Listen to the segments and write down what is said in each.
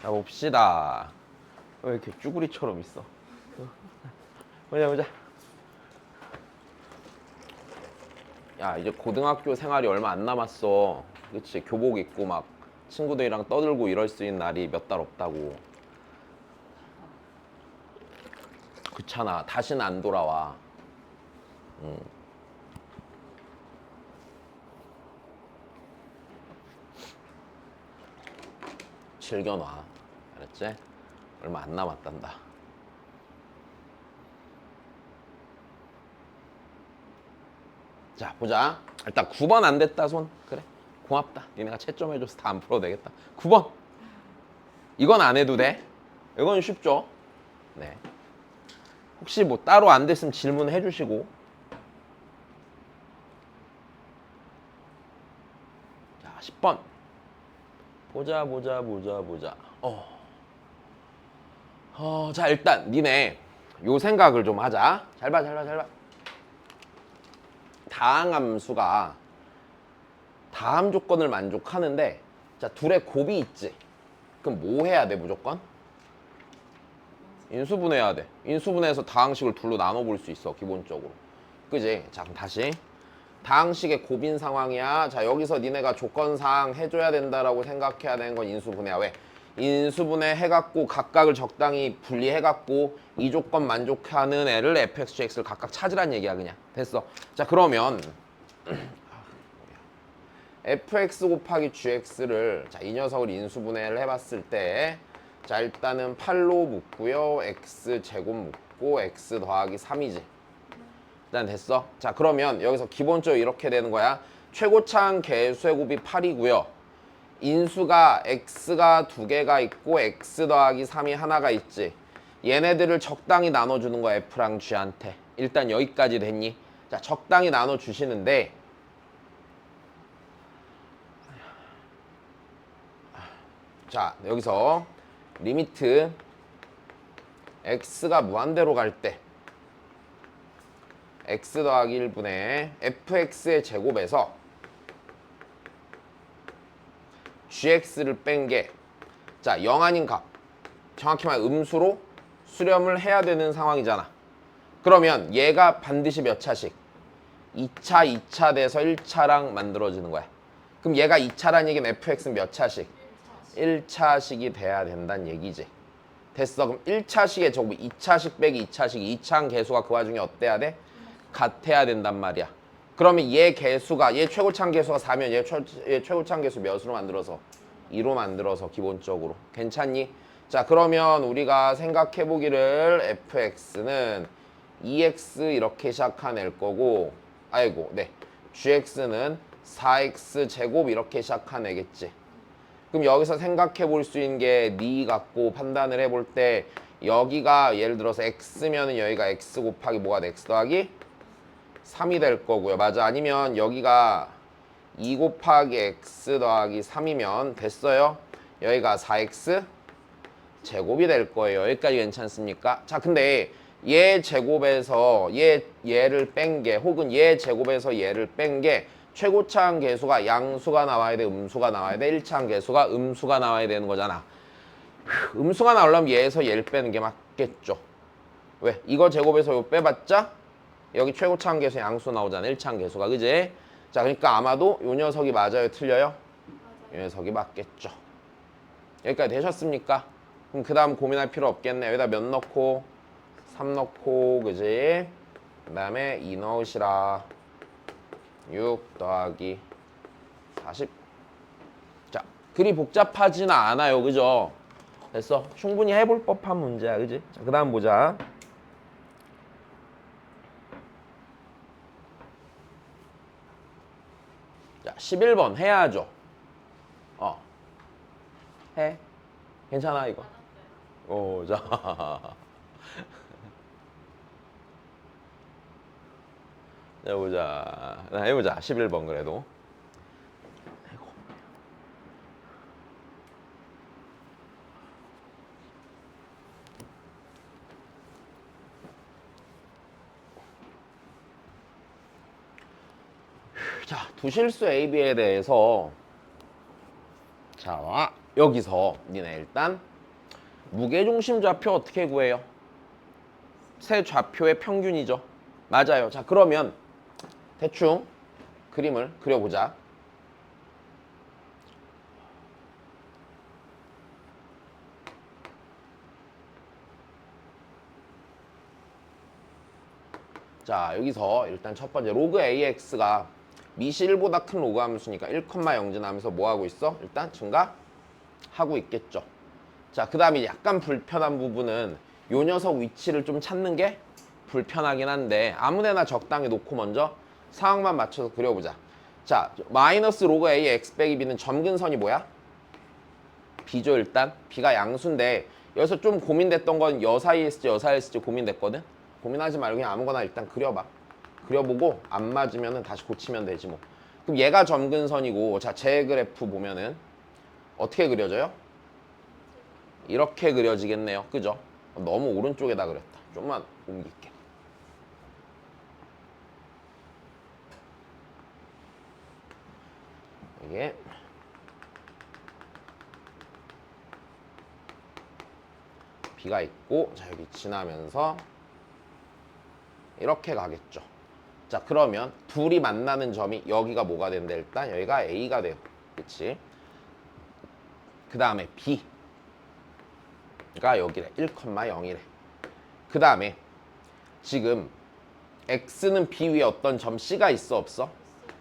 자, 봅시다. 왜 이렇게 쭈구리처럼 있어? 보자. 야, 이제 고등학교 생활이 얼마 안 남았어. 그치? 교복 입고 막 친구들이랑 떠들고 이럴 수 있는 날이 몇 달 없다고. 그렇잖아. 다시는 안 돌아와. 즐겨놔. 알았지? 얼마 안 남았단다. 자, 보자. 일단 9번 안 됐다, 손. 그래. 고맙다. 니네가 채점해줘서 다 안 풀어도 되겠다. 9번. 이건 안 해도 돼. 이건 쉽죠? 네. 혹시 뭐 따로 안 됐으면 질문해 주시고. 자, 10번. 보자. 자, 일단 니네 요 생각을 좀 하자. 잘 봐. 다항함수가 다함 조건을 만족하는데, 자, 둘의 곱이 있지. 그럼 뭐 해야 돼, 무조건? 인수분해해야 돼. 인수분해해서 다항식을 둘로 나눠볼 수 있어, 기본적으로. 그지? 자, 그럼 다시. 다항식의 곱인 상황이야. 자, 여기서 니네가 조건상 해줘야 된다라고 생각해야 되는 건 인수분해야. 왜? 인수분해 해갖고 각각을 적당히 분리해갖고 이 조건 만족하는 애를 fx, gx를 각각 찾으란 얘기야, 그냥. 됐어. 자, 그러면 fx 곱하기 gx를, 자, 이 녀석을 인수분해를 해봤을 때, 자, 일단은 8로 묶고요. x제곱 묶고 x 더하기 3이지. 일단 됐어. 자, 그러면 여기서 기본적으로 이렇게 되는 거야. 최고차항 개수의 곱이 8이고요. 인수가 x가 2개가 있고 x 더하기 3이 하나가 있지. 얘네들을 적당히 나눠주는 거야, f랑 g한테. 일단 여기까지 됐니? 자, 적당히 나눠주시는데, 자, 여기서 리미트 x가 무한대로 갈 때 x 더하기 1분의 fx의 제곱에서 gx를 뺀 게, 자, 0 아닌 값, 정확히 말해 음수로 수렴을 해야 되는 상황이잖아. 그러면 얘가 반드시 몇 차씩? 2차 돼서 1차랑 만들어지는 거야. 그럼 얘가 2차란 얘기는 fx는 몇 차씩? 1차씩이 돼야 된다는 얘기지. 됐어. 그럼 1차식의 제곱이 2차식 빼기 2차식, 2차항 개수가 그 와중에 어때야 돼? 같아야 된단 말이야. 그러면 얘 최고차항 개수가 4면 얘 최고차항 개수 몇으로 만들어서? 2로 만들어서 기본적으로. 괜찮니? 자, 그러면 우리가 생각해 보기를 fx는 2x 이렇게 시작해낼 거고, gx는 4x 제곱 이렇게 시작해내겠지. 그럼 여기서 생각해 볼 수 있는 게 니 갖고 판단을 해볼 때, 여기가 예를 들어서 x면은 여기가 x 곱하기 뭐가 돼? x 더하기 3이 될 거고요. 맞아? 아니면 여기가 2 곱하기 x 더하기 3이면 됐어요. 여기가 4x 제곱이 될 거예요. 여기까지 괜찮습니까? 자, 근데 얘 제곱에서 얘를 뺀 게, 혹은 얘 제곱에서 얘를 뺀 게 최고차항 개수가 양수가 나와야 돼, 음수가 나와야 돼? 1차항 개수가 음수가 나와야 되는 거잖아. 음수가 나오려면 얘에서 얘를 빼는 게 맞겠죠. 왜? 이거 제곱에서 이거 빼봤자 여기 최고차항 개수 양수 나오잖아, 1차항 개수가. 그지? 자, 그러니까 아마도 요 녀석이 맞아요, 틀려요? 이 녀석이 맞겠죠. 여기까지 되셨습니까? 그럼 그 다음 고민할 필요 없겠네. 여기다 몇 넣고? 3 넣고, 그지? 그 다음에 2 넣으시라. 6 더하기 40. 자, 그리 복잡하지는 않아요, 그죠? 됐어. 충분히 해볼 법한 문제야, 그지? 자, 그 다음 보자. 자, 11번 해야죠. 해. 괜찮아, 이거. 자. 자, 보자. 해보자. 11번 그래도. 자, 두실수 A, B에 대해서, 자, 여기서 니네 일단 무게중심 좌표 어떻게 구해요? 세 좌표의 평균이죠. 맞아요. 자, 그러면 대충 그림을 그려보자. 자, 여기서 일단 첫 번째 로그 AX가 미시 1보다 큰 로그 함수니까 1,0 지나면서 뭐 하고 있어? 일단 증가하고 있겠죠. 자, 그 다음에 약간 불편한 부분은 요 녀석 위치를 좀 찾는 게 불편하긴 한데 아무데나 적당히 놓고 먼저 상황만 맞춰서 그려보자. 자, 마이너스 로그 A X 빼기 B는 점근선이 뭐야? B죠. 일단 B가 양수인데 여기서 좀 고민됐던 건 여 사이에 있을지 여 사이에 있을지 고민됐거든. 고민하지 말고 그냥 아무거나 일단 그려봐. 그려보고 안 맞으면 다시 고치면 되지 뭐. 그럼 얘가 점근선이고, 자, 제 그래프 보면은 어떻게 그려져요? 이렇게 그려지겠네요. 그죠? 너무 오른쪽에다 그렸다. 좀만 옮길게. 이게 B가 있고, 자, 여기 지나면서 이렇게 가겠죠. 자, 그러면 둘이 만나는 점이 여기가 뭐가 된대? 일단 여기가 A가 돼요. 그치? 그 다음에 B가 여기래. 1,0이래. 그 다음에 지금 X는 B 위에 어떤 점 C가 있어 없어?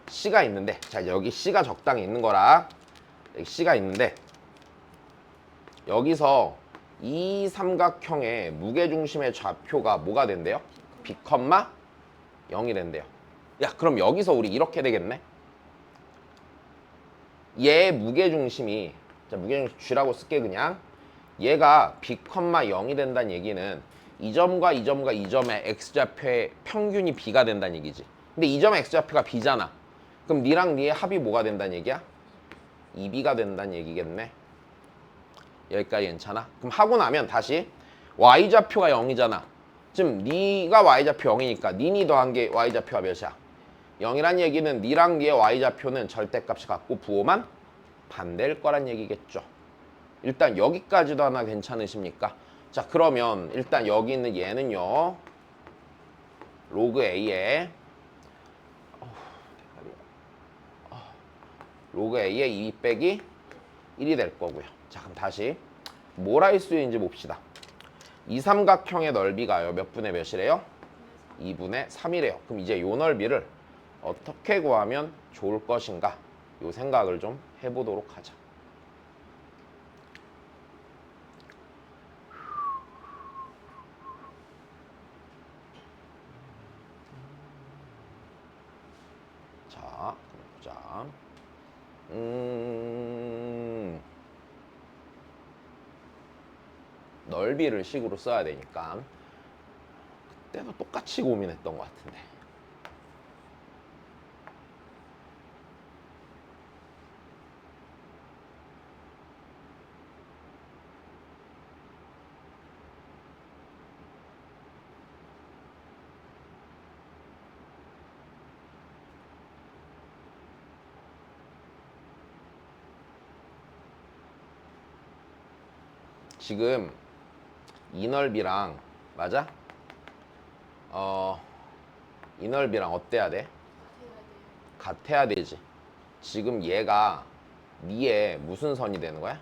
C가 있는데, 자, 여기 C가 적당히 있는 거라 여기 C가 있는데 여기서 이 삼각형의 무게중심의 좌표가 뭐가 된대요? B, 0이 된대요. 야, 그럼 여기서 우리 이렇게 되겠네? 얘 무게중심이, 자, 무게중심 G라고 쓸게 그냥. 얘가 B, 0이 된다는 얘기는 이 점과 이 점과 이 점의 X좌표의 평균이 B가 된다는 얘기지. 근데 이 점의 X좌표가 B잖아. 그럼 니랑 니의 합이 뭐가 된다는 얘기야? 2B가 된다는 얘기겠네. 여기까지 괜찮아? 그럼 하고 나면 다시 Y좌표가 0이잖아. 지금 니가 Y좌표 0이니까 니니 더한 게 Y좌표가 몇이야? 0이란 얘기는 니랑 니의 Y좌표는 절대값이 같고 부호만 반대일 거란 얘기겠죠. 일단 여기까지도 하나 괜찮으십니까? 자, 그러면 일단 여기 있는 얘는요, 로그 A에 로그 A의 2 빼기 1이 될 거고요. 자, 그럼 다시 뭘 할 수 있는지 봅시다. 이 삼각형의 넓이가요, 몇 분의 몇이래요? 2분의 3이래요. 그럼 이제 요 넓이를 어떻게 구하면 좋을 것인가? 요 생각을 좀 해보도록 하자. 자, 보자. 넓이를 식으로 써야 되니까 그때도 똑같이 고민했던 것 같은데. 지금 이 넓이랑 맞아? 이 넓이랑 어때야 돼? 같아야 되지. 지금 얘가 니의 무슨 선이 되는 거야?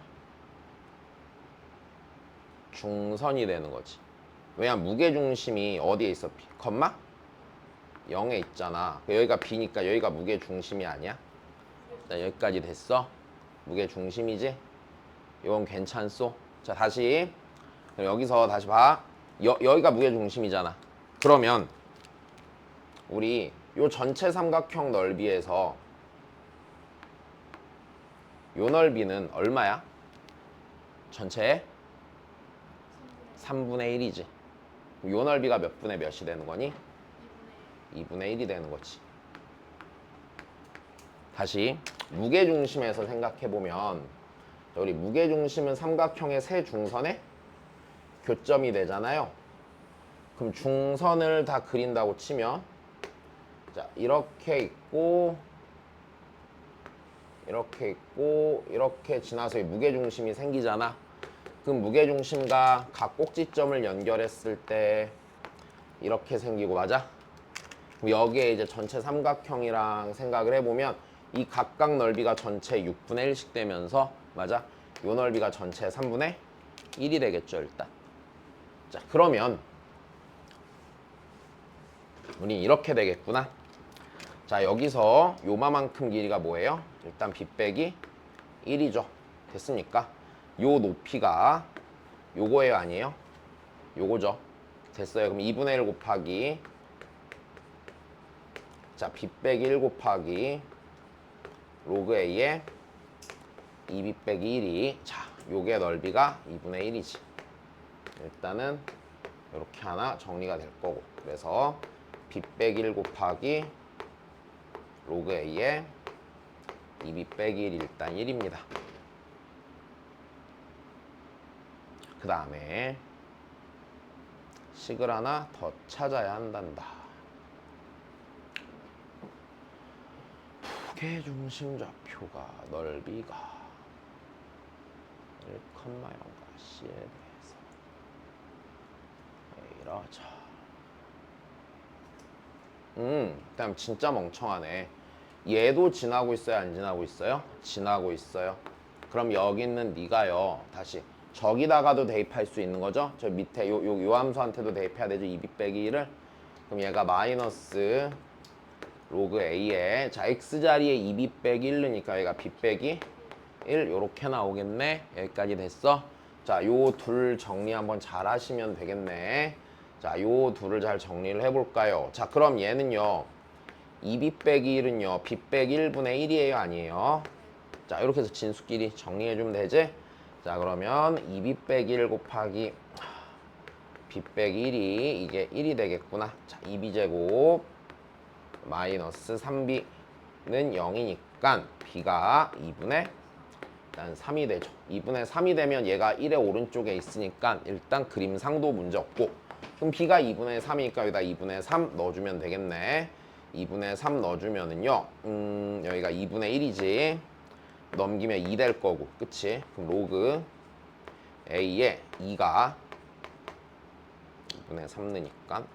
중선이 되는 거지. 왜냐면 무게중심이 어디에 있어? B, 0에 있잖아. 여기가 B니까 여기가 무게중심이 아니야? 자, 여기까지 됐어? 무게중심이지? 이건 괜찮소? 자, 다시 여기서 다시 봐. 여기가 무게중심이잖아. 그러면 우리 요 전체 삼각형 넓이에서 요 넓이는 얼마야? 전체의 3분의 1이지. 요 넓이가 몇 분의 몇이 되는 거니? 2분의 1이 되는 거지. 다시 무게중심에서 생각해보면 우리 무게중심은 삼각형의 세 중선의 교점이 되잖아요. 그럼 중선을 다 그린다고 치면, 자, 이렇게 있고 이렇게 있고 이렇게 지나서 무게중심이 생기잖아. 그 무게중심과 각 꼭지점을 연결했을 때 이렇게 생기고 맞아? 그럼 여기에 이제 전체 삼각형이랑 생각을 해보면 이 각각 넓이가 전체 6분의 1씩 되면서 맞아? 요 넓이가 전체 3분의 1이 되겠죠 일단. 자 그러면 우리 이렇게 되겠구나. 자 여기서 요마만큼 길이가 뭐예요? 일단 b 빼기 1이죠. 됐습니까? 요 높이가 요거예요 아니에요? 요거죠. 됐어요. 그럼 2분의 1 곱하기 자 b 빼기 1 곱하기 로그 a의 2b 빼기 1이 자 요게 넓이가 2분의 1이지. 일단은 이렇게 하나 정리가 될 거고 그래서 b 빼기 1 곱하기 로그 a의 2b 빼기 1이 일단 1입니다. 그 다음에 식을 하나 더 찾아야 한단다. 무게중심좌표가 넓이가 1,0과 C에 대해서 이러자. 그다음 진짜 멍청하네. 얘도 지나고 있어요 안 지나고 있어요? 지나고 있어요. 그럼 여기 있는 니가요 다시 저기다가도 대입할 수 있는 거죠? 저 밑에 요 함수한테도 대입해야 되죠. 2b 빼기 1을. 그럼 얘가 마이너스 로그 a에 자 x자리에 2b 빼기 1이니까 얘가 b 빼기 1 요렇게 나오겠네. 여기까지 됐어. 자 요 둘 정리 한번 잘 하시면 되겠네. 자 요 둘을 잘 정리를 해볼까요? 자 그럼 얘는요 2b 빼기 1은요 b 빼기 1분의 1이에요 아니에요? 자 이렇게 해서 진수끼리 정리해주면 되지? 자 그러면 2b 빼기 1 곱하기 b 빼기 1이 이게 1이 되겠구나. 자 2b제곱 마이너스 3b는 0이니까 b가 2분의 일단 3이 되죠. 2분의 3이 되면 얘가 1의 오른쪽에 있으니까 일단 그림상도 문제 없고 그럼 b가 2분의 3이니까 여기다 2분의 3 넣어주면 되겠네. 2분의 3 넣어주면은요 여기가 2분의 1이지 넘기면 2 될 거고 그치? 그럼 로그 a에 2가 2분의 3 넣으니까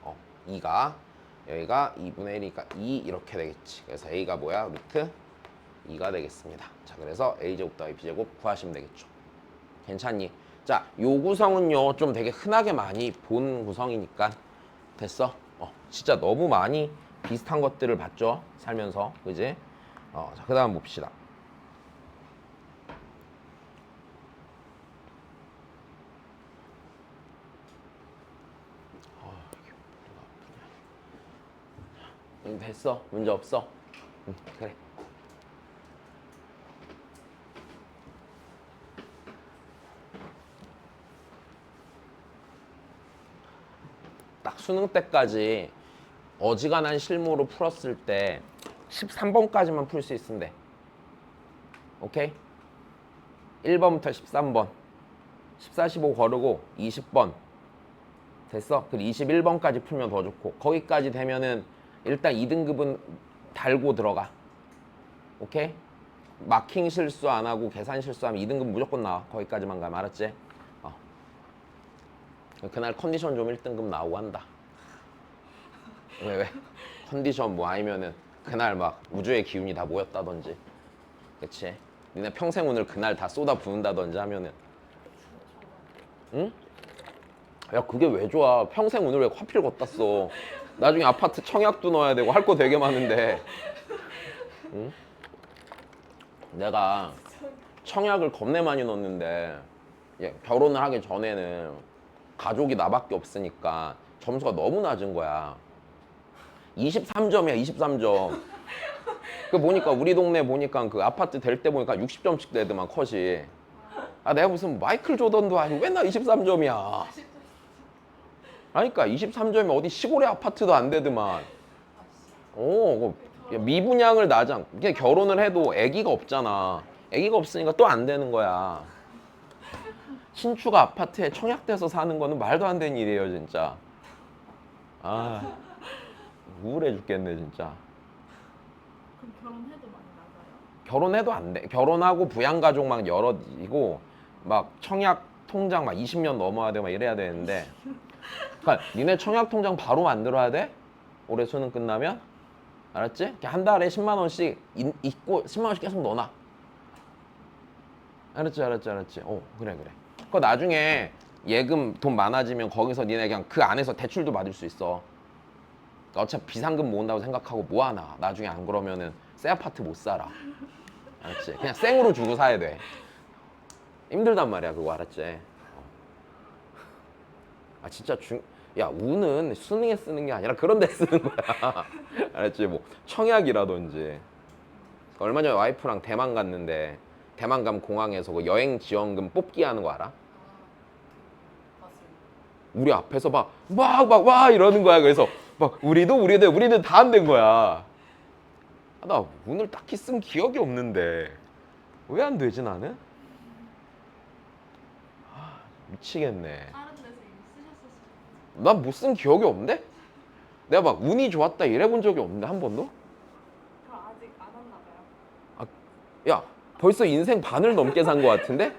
2가 여기가 2분의 1이니까 2 이렇게 되겠지. 그래서 a가 뭐야? 루트 2가 되겠습니다. 자 그래서 a제곱 더하기 b제곱 구하시면 되겠죠. 괜찮니? 자 요 구성은요 좀 되게 흔하게 많이 본 구성이니까 됐어? 진짜 너무 많이 비슷한 것들을 봤죠 살면서 그지? 자 그 다음 봅시다. 됐어 문제 없어. 그래. 딱 수능 때까지 어지간한 실무로 풀었을 때 13번까지만 풀 수 있으면 돼. 오케이? 1번부터 13번 14, 15 거르고 20번 됐어? 그리고 21번까지 풀면 더 좋고 거기까지 되면은 일단 2등급은 달고 들어가. 오케이? 마킹 실수 안 하고 계산 실수하면 2등급 무조건 나와. 거기까지만 가면 알았지? 그날 컨디션 좀 1등급 나오고 한다. 왜? 컨디션 뭐 아니면은 그날 막 우주의 기운이 다 모였다든지 그치? 니네 평생 운을 그날 다 쏟아 부은다든지 하면은 응? 야 그게 왜 좋아? 평생 운을 왜 화필 걷다 써? 나중에 아파트 청약도 넣어야 되고 할 거 되게 많은데 응? 내가 청약을 겁내 많이 넣었는데 결혼을 하기 전에는 가족이 나밖에 없으니까 점수가 너무 낮은 거야. 23점이야 23점. 그 보니까 우리 동네 보니까 그 아파트 될 때 보니까 60점씩 되더만 컷이. 아 내가 무슨 마이클 조던도 아니고 맨날 23점이야. 그러니까 23점이면 어디 시골의 아파트도 안 되더만. 미분양을 나장. 이게 결혼을 해도 아기가 없잖아. 아기가 없으니까 또 안 되는 거야. 신축 아파트에 청약돼서 사는 거는 말도 안 되는 일이에요 진짜. 아 우울해 죽겠네 진짜. 그럼 결혼해도 많이 나가요? 결혼해도 안 돼. 결혼하고 부양가족만 여럿이고 막 청약 통장 막 20년 넘어야 되고 막 이래야 되는데 그러니까 니네 청약 통장 바로 만들어야 돼? 올해 수능 끝나면? 알았지? 이렇게 한 달에 10만 원씩 있고 10만 원씩 계속 넣어놔. 알았지. 그래. 그거 나중에 예금 돈 많아지면 거기서 니네 그냥 그 안에서 대출도 받을 수 있어. 그러니까 어차피 비상금 모은다고 생각하고 모아놔. 나중에 안 그러면은 새 아파트 못 살아. 알았지? 그냥 생으로 주고 사야 돼. 힘들단 말이야 그거 알았지? 아 진짜 야 운은 수능에 쓰는 게 아니라 그런 데 쓰는 거야. 알았지? 뭐 청약이라든지. 얼마 전에 와이프랑 대만 갔는데 대만 가면 공항에서 그 여행 지원금 뽑기 하는 거 알아? 우리 앞에서 막 와 이러는 거야. 그래서 막 우리도 다 안 된 거야. 아, 나 운을 딱히 쓴 기억이 없는데 왜 안 되지 나는? 아, 미치겠네. 다른 데서 이미 쓰셨을 수도. 난 못 쓴 기억이 없는데? 내가 막 운이 좋았다 이래 본 적이 없는데 한 번도? 그럼 아직 안 왔나 봐요. 아, 야 벌써 인생 반을 넘게 산 거 같은데?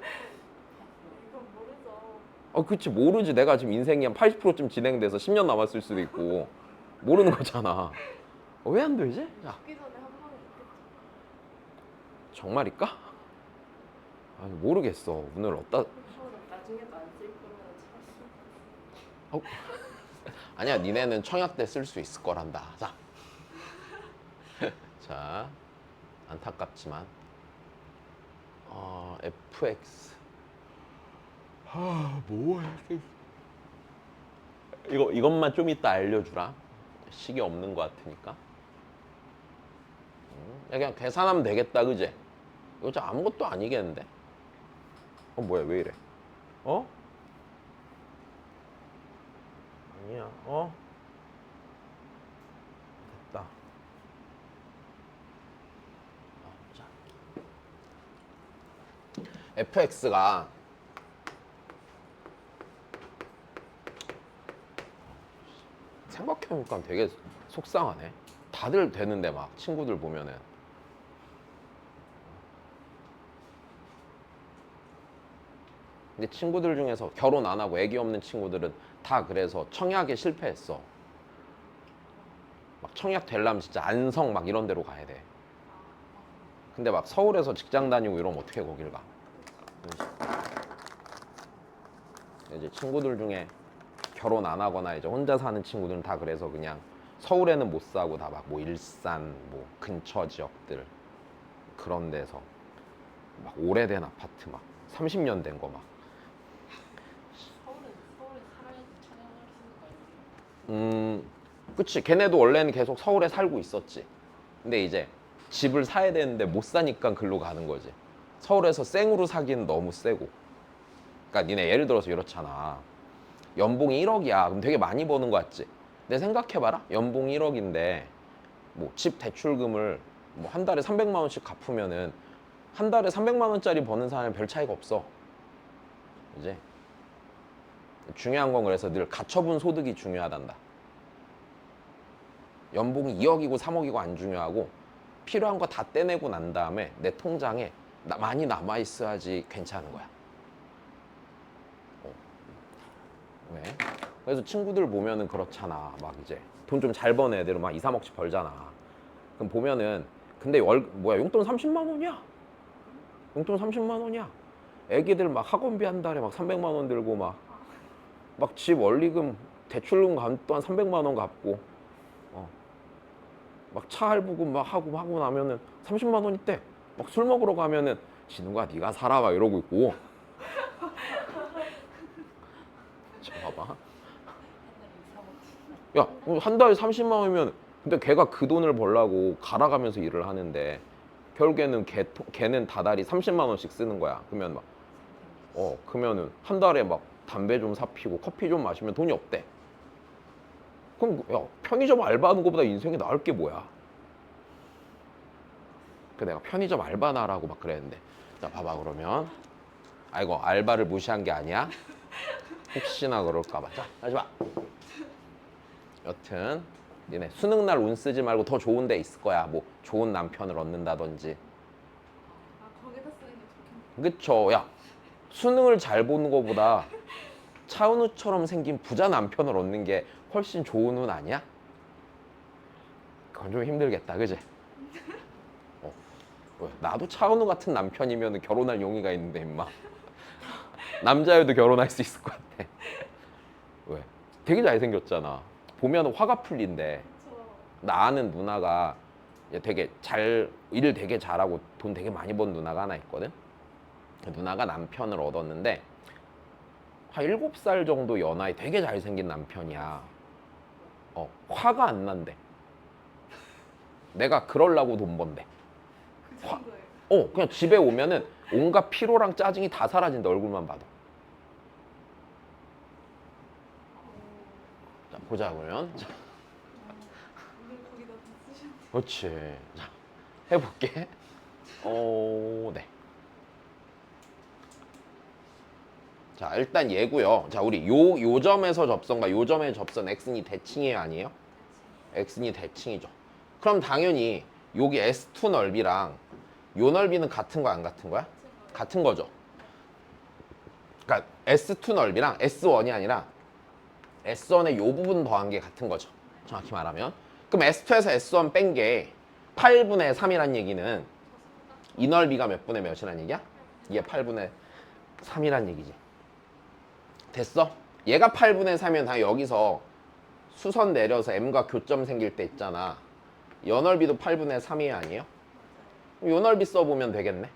이건 모르죠. 그치 모르지. 내가 지금 인생이 한 80%쯤 진행돼서 10년 남았을 수도 있고 모르는 거잖아. 왜 안 되지? 야, 죽기 전에 한 번은 있겠죠. 정말일까? 모르겠어. 운을 어디다. 저는 나중에도 안 쓸 거면 찰수. 아니야 니네는 청약 때 쓸 수 있을 거란다. 자, 자 안타깝지만 FX 뭐야 이것만 좀 이따 알려주라. 시계 없는 거 같으니까. 야, 그냥 계산하면 되겠다 그지? 이거 진짜 아무것도 아니겠는데? 뭐야 왜 이래? 아니야 됐다. 자. FX가 생각해보니까 되게 속상하네. 다들 되는데 막 친구들 보면은 근데 친구들 중에서 결혼 안 하고 애기 없는 친구들은 다 그래서 청약에 실패했어. 막 청약 되려면 진짜 안성 막 이런 데로 가야 돼. 근데 막 서울에서 직장 다니고 이러면 어떻게 거길 가? 이제 친구들 중에 결혼 안 하거나 이제 혼자 사는 친구들은 다 그래서 그냥 서울에는 못 사고 다 막 뭐 일산 뭐 근처 지역들 그런 데서 막 오래된 아파트 막 30년 된 거 막 서울에 살아야지 촬영할 수 있는 거 아니에요? 그치 걔네도 원래는 계속 서울에 살고 있었지. 근데 이제 집을 사야 되는데 못 사니까 글로 가는 거지. 서울에서 생으로 사기는 너무 세고. 그러니까 니네 예를 들어서 이렇잖아. 연봉이 1억이야. 그럼 되게 많이 버는 거 같지? 근데 생각해봐라. 연봉 1억인데 뭐 집 대출금을 뭐 한 달에 300만 원씩 갚으면은 한 달에 300만 원짜리 버는 사람이 별 차이가 없어. 이제 중요한 건 그래서 늘 가처분 소득이 중요하단다. 연봉이 2억이고 3억이고 안 중요하고 필요한 거 다 떼내고 난 다음에 내 통장에 많이 남아 있어야지 괜찮은 거야. 왜? 그래서 친구들 보면은 그렇잖아. 막 이제 돈 좀 잘 버는 애들은 막 2, 3억씩 벌잖아. 그럼 보면은 근데 뭐야 용돈 30만 원이야. 용돈 30만 원이야. 애기들 막 학원비 한 달에 막 300만 원 들고 막 집 원리금 대출금 또한 300만 원 갚고 막 차 할부금 막 하고 나면은 30만 원 있대. 막 술 먹으러 가면은 진우가 네가 살아 막 이러고 있고. 저 봐봐. 야, 한 달에 30만 원이면 근데 걔가 그 돈을 벌려고 갈아가면서 일을 하는데 결국에는 걔는 다달이 30만 원씩 쓰는 거야. 그러면 그러면은 한 달에 막 담배 좀 사 피고 커피 좀 마시면 돈이 없대. 그럼 야, 편의점 알바하는 것보다 인생이 나을 게 뭐야? 그 내가 편의점 알바나라고 막 그랬는데 자 봐봐 그러면 이거 알바를 무시한 게 아니야. 혹시나 그럴까봐. 자 하지 마. 여튼 니네 수능날 운 쓰지 말고 더 좋은 데 있을 거야. 뭐 좋은 남편을 얻는다든지. 거기다 쓰는 게 좋겠네. 그쵸. 야 수능을 잘 보는 것보다 차은우처럼 생긴 부자 남편을 얻는 게 훨씬 좋은 운 아니야? 그건 좀 힘들겠다, 그지? 왜? 나도 차은우 같은 남편이면 결혼할 용의가 있는데 임마. 남자여도 결혼할 수 있을 것 같아. 왜? 되게 잘생겼잖아. 보면 화가 풀린대. 그쵸. 나 아는 누나가 되게 일 되게 잘하고 돈 되게 많이 번 누나가 하나 있거든. 그 누나가 남편을 얻었는데 한 7살 정도 연하에 되게 잘생긴 남편이야. 화가 안 난대. 내가 그럴라고 돈 번대. 그 화- 정도예요. 그냥 집에 오면은 온갖 피로랑 짜증이 다 사라진다, 얼굴만 봐도. 자, 보자 그러면. 자, 오늘 거기다 다 쓰셨네. 그렇지. 자, 해볼게. 네. 자, 일단 얘고요. 자, 우리 요 점에서 접선과 요 점의 접선 x는 대칭이에요, 아니에요? x는 대칭이죠. 그럼 당연히 여기 S2 넓이랑 요 넓이는 같은 거야, 안 같은 거야? 같은 거죠. 그러니까 S2 넓이랑 S1이 아니라 S1의 요 부분 더한 게 같은 거죠. 정확히 말하면. 그럼 S2에서 S1 뺀 게 8분의 3이란 얘기는 이 넓이가 몇 분의 몇이란 얘기야? 이게 8분의 3이란 얘기지. 됐어? 얘가 8분의 3이면 다 여기서 수선 내려서 M과 교점 생길 때 있잖아. 요 넓이도 8분의 3이 아니에요? 요 넓이 써보면 되겠네.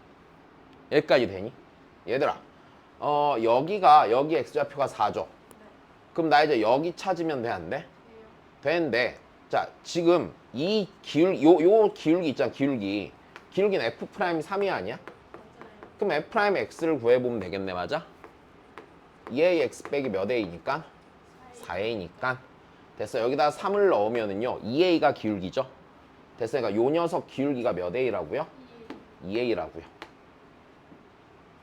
여기까지 되니? 얘들아, 여기 X좌표가 4죠? 그럼 나 이제 여기 찾으면 돼, 안 돼? 되는데, 자, 지금 이 요 기울기 있잖아, 기울기. 기울기는 F'이 3이 아니야? 그럼 F'X를 구해보면 되겠네, 맞아? 2A X 빼기 몇 A니까? 4A니까. 됐어. 여기다 3을 넣으면은요, 2A가 기울기죠? 됐으니까 요 녀석 기울기가 몇 A라고요? 2A라고요.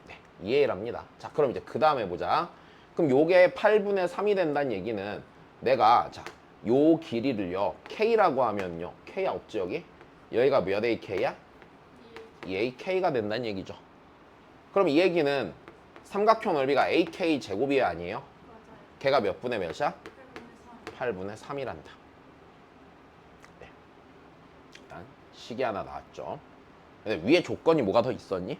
네, 2A랍니다. 자, 그럼 이제 그 다음에 보자. 그럼 요게 8분의 3이 된다는 얘기는 내가, 자, 요 길이를요, K라고 하면요, K 없지, 여기? 여기가 몇 A K야? 2A K가 된다는 얘기죠. 그럼 이 얘기는 삼각형 넓이가 AK 제곱이 아니에요? 맞아요. 걔가 몇 분의 몇이야? 8분의 3. 8분의 3이란다. 네. 일단 식이 하나 나왔죠. 근데 위에 조건이 뭐가 더 있었니?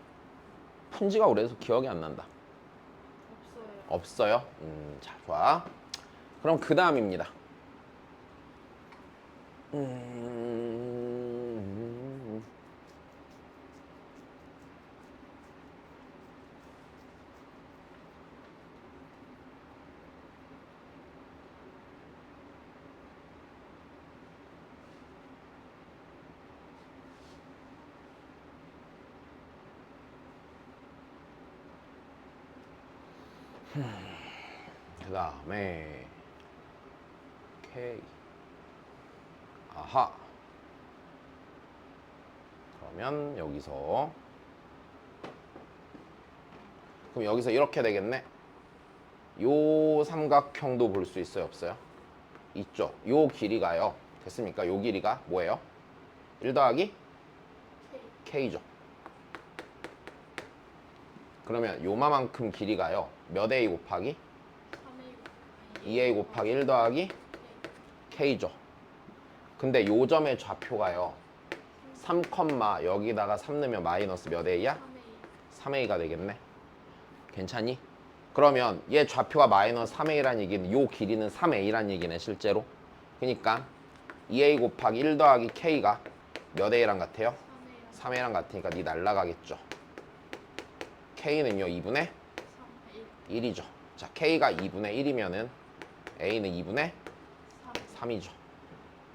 푼지가 오래돼서 기억이 안 난다. 없어요. 없어요? 자, 좋아. 그럼 그 다음입니다. 그 다음에 K. 아하. 그러면 여기서 그럼 여기서 이렇게 되겠네. 요 삼각형도 볼 수 있어요, 없어요? 있죠. 요 길이가요. 됐습니까? 요 길이가 뭐예요? 1 더하기 K죠. 그러면 요만큼 길이가요. 몇 A 곱하기? 2A 곱하기 1 더하기 K죠. 근데 요 점의 좌표가요. 3, 여기다가 3 넣으면 마이너스 몇 A야? 3A가 되겠네. 괜찮니? 그러면 얘 좌표가 마이너스 3A란 얘기는 요 길이는 3A란 얘기네, 실제로. 그러니까 2A 곱하기 1 더하기 K가 몇 A랑 같아요? 3A랑 같으니까 니 날라가겠죠. K는요 2분의 1이죠. 자, K가 2분의 1이면은 A는 2분의 3이죠.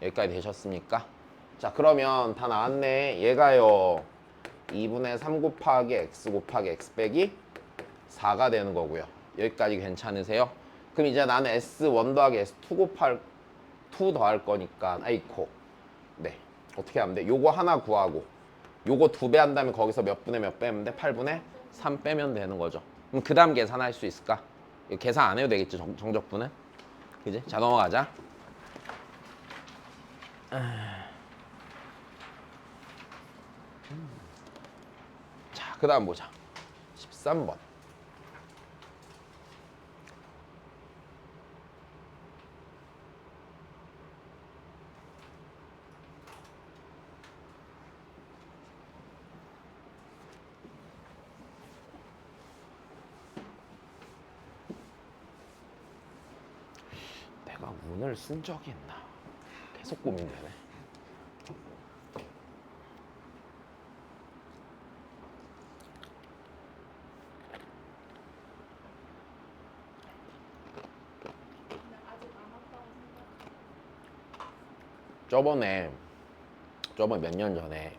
여기까지 되셨습니까? 자, 그러면 다 나왔네. 얘가요 2분의 3 곱하기 X 곱하기 X 빼기 4가 되는 거고요. 여기까지 괜찮으세요? 그럼 이제 나는 S1 더하기 S2 더할 거니까 아이코. 네, 어떻게 하면 돼? 요거 하나 구하고 요거 2배 한 다음에 거기서 몇 분의 몇 빼면 돼? 8분의 3 빼면 되는 거죠. 그럼 그 다음 계산할 수 있을까? 이거 계산 안 해도 되겠지, 정적분은? 그지? 자, 넘어가자. 자, 그 다음 보자. 13번. 오늘 쓴 적이 있나? 계속 고민되네. 근데 아직 안 왔다고 생각. 저번에 몇 년 전에